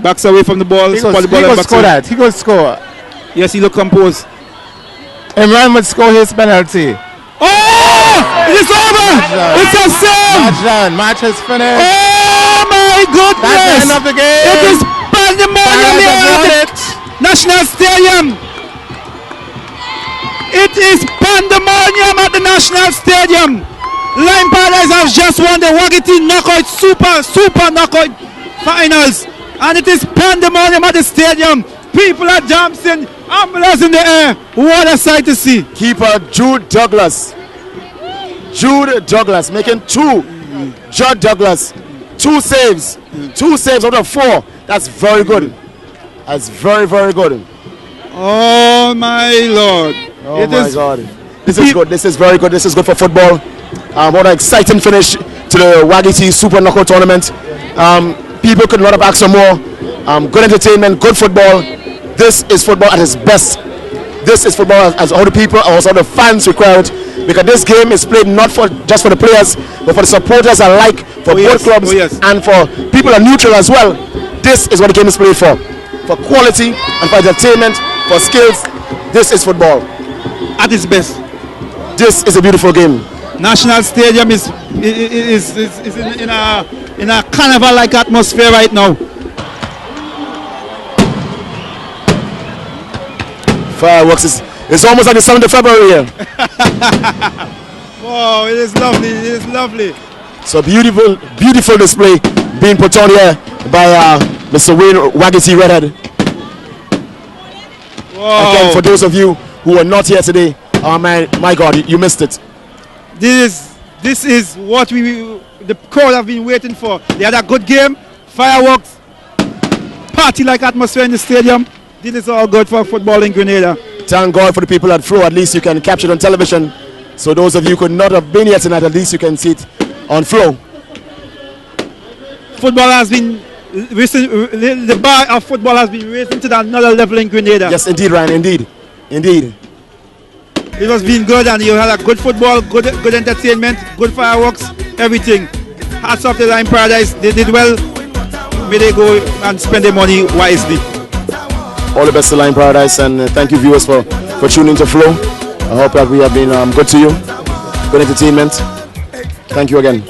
Backs away from the ball. He goes score that. He goes score. Yes, he look composed. Imran would score his penalty. Oh! It's over! It's a save! Match done. Match is finished. Oh! goodness! That's the end of the game. It is pandemonium here at the National Stadium. It is pandemonium at the National Stadium. Lime Paradise has just won the Waggy knockout super knockout finals, and it is pandemonium at the stadium. People are dancing, ambulance in the air. What a sight to see! Keeper Jude Douglas making two. Judd Douglas, 2 saves, 2 saves out of 4. That's very good. That's very good. Oh my Lord! Oh my God! This is good. This is very good. This is good for football. What an exciting finish to the Waggy T Super Knockout Tournament. People could not have asked for more. Good entertainment, good football. This is football at its best. This is football as all the people, also the fans require it. Because this game is played not for just for the players, but for the supporters alike, for both clubs, and for people are neutral as well. This is what the game is played for quality and for entertainment, for skills. This is football at its best. This is a beautiful game. National Stadium is in a carnival-like atmosphere right now. Fireworks it's almost like the 7th of February here. Wow, it is lovely. It is lovely. So beautiful display being put on here by Mr. Wayne Waggy T Redhead. Wow. Again, for those of you who are not here today, my God, you missed it. This is what the crowd have been waiting for. They had a good game, fireworks, party-like atmosphere in the stadium. This is all good for football in Grenada. Thank God for the people at Flow. At least you can capture it on television. So those of you who could not have been here tonight, at least you can see it on Flow. Football has been the bar of football has been raised to another level in Grenada. Yes, indeed, Ryan. Indeed. It has been good, and you had a good football, good entertainment, good fireworks, everything. Hats off to Lime Paradise. They did well. May they go and spend their money wisely. All the best to Lime Paradise, and thank you viewers for tuning to Flow. I hope that we have been good to you. Good entertainment. Thank you again.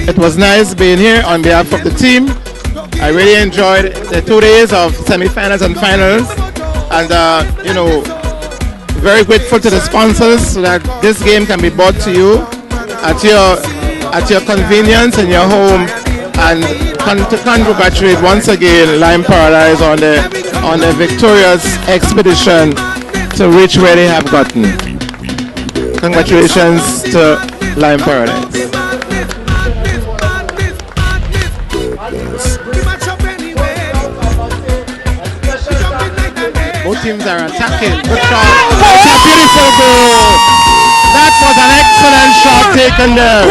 It was nice being here on behalf of the team. I really enjoyed the 2 days of semi-finals and finals, and very grateful to the sponsors so that this game can be brought to you at your convenience in your home, and to congratulate once again Lime Paradise on the victorious expedition to reach where they have gotten. Congratulations to Lime Paradise. Both teams are attacking. Good shot. It's a beautiful goal. That was an excellent shot taken there.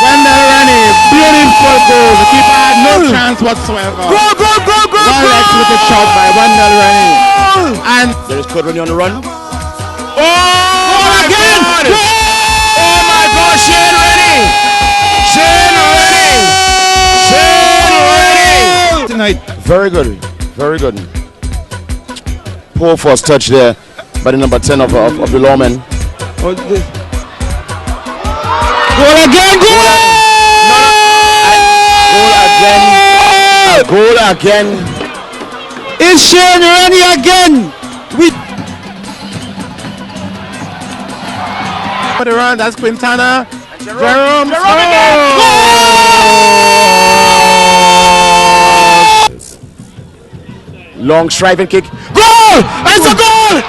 Wendell Rennie, beautiful goal. The keeper had no chance whatsoever. Well executed shot by Wendell Rennie. And there is Code Rennie on the run. Oh again! God. Oh my God, Shane Rennie! Tonight. Very good. Poor first touch there by the number 10 of the lawman. Goal again! Goal again! It's Shane Rennie again! For the run, that's Quintana. Jerome Long striving kick. Goal! It's a goal!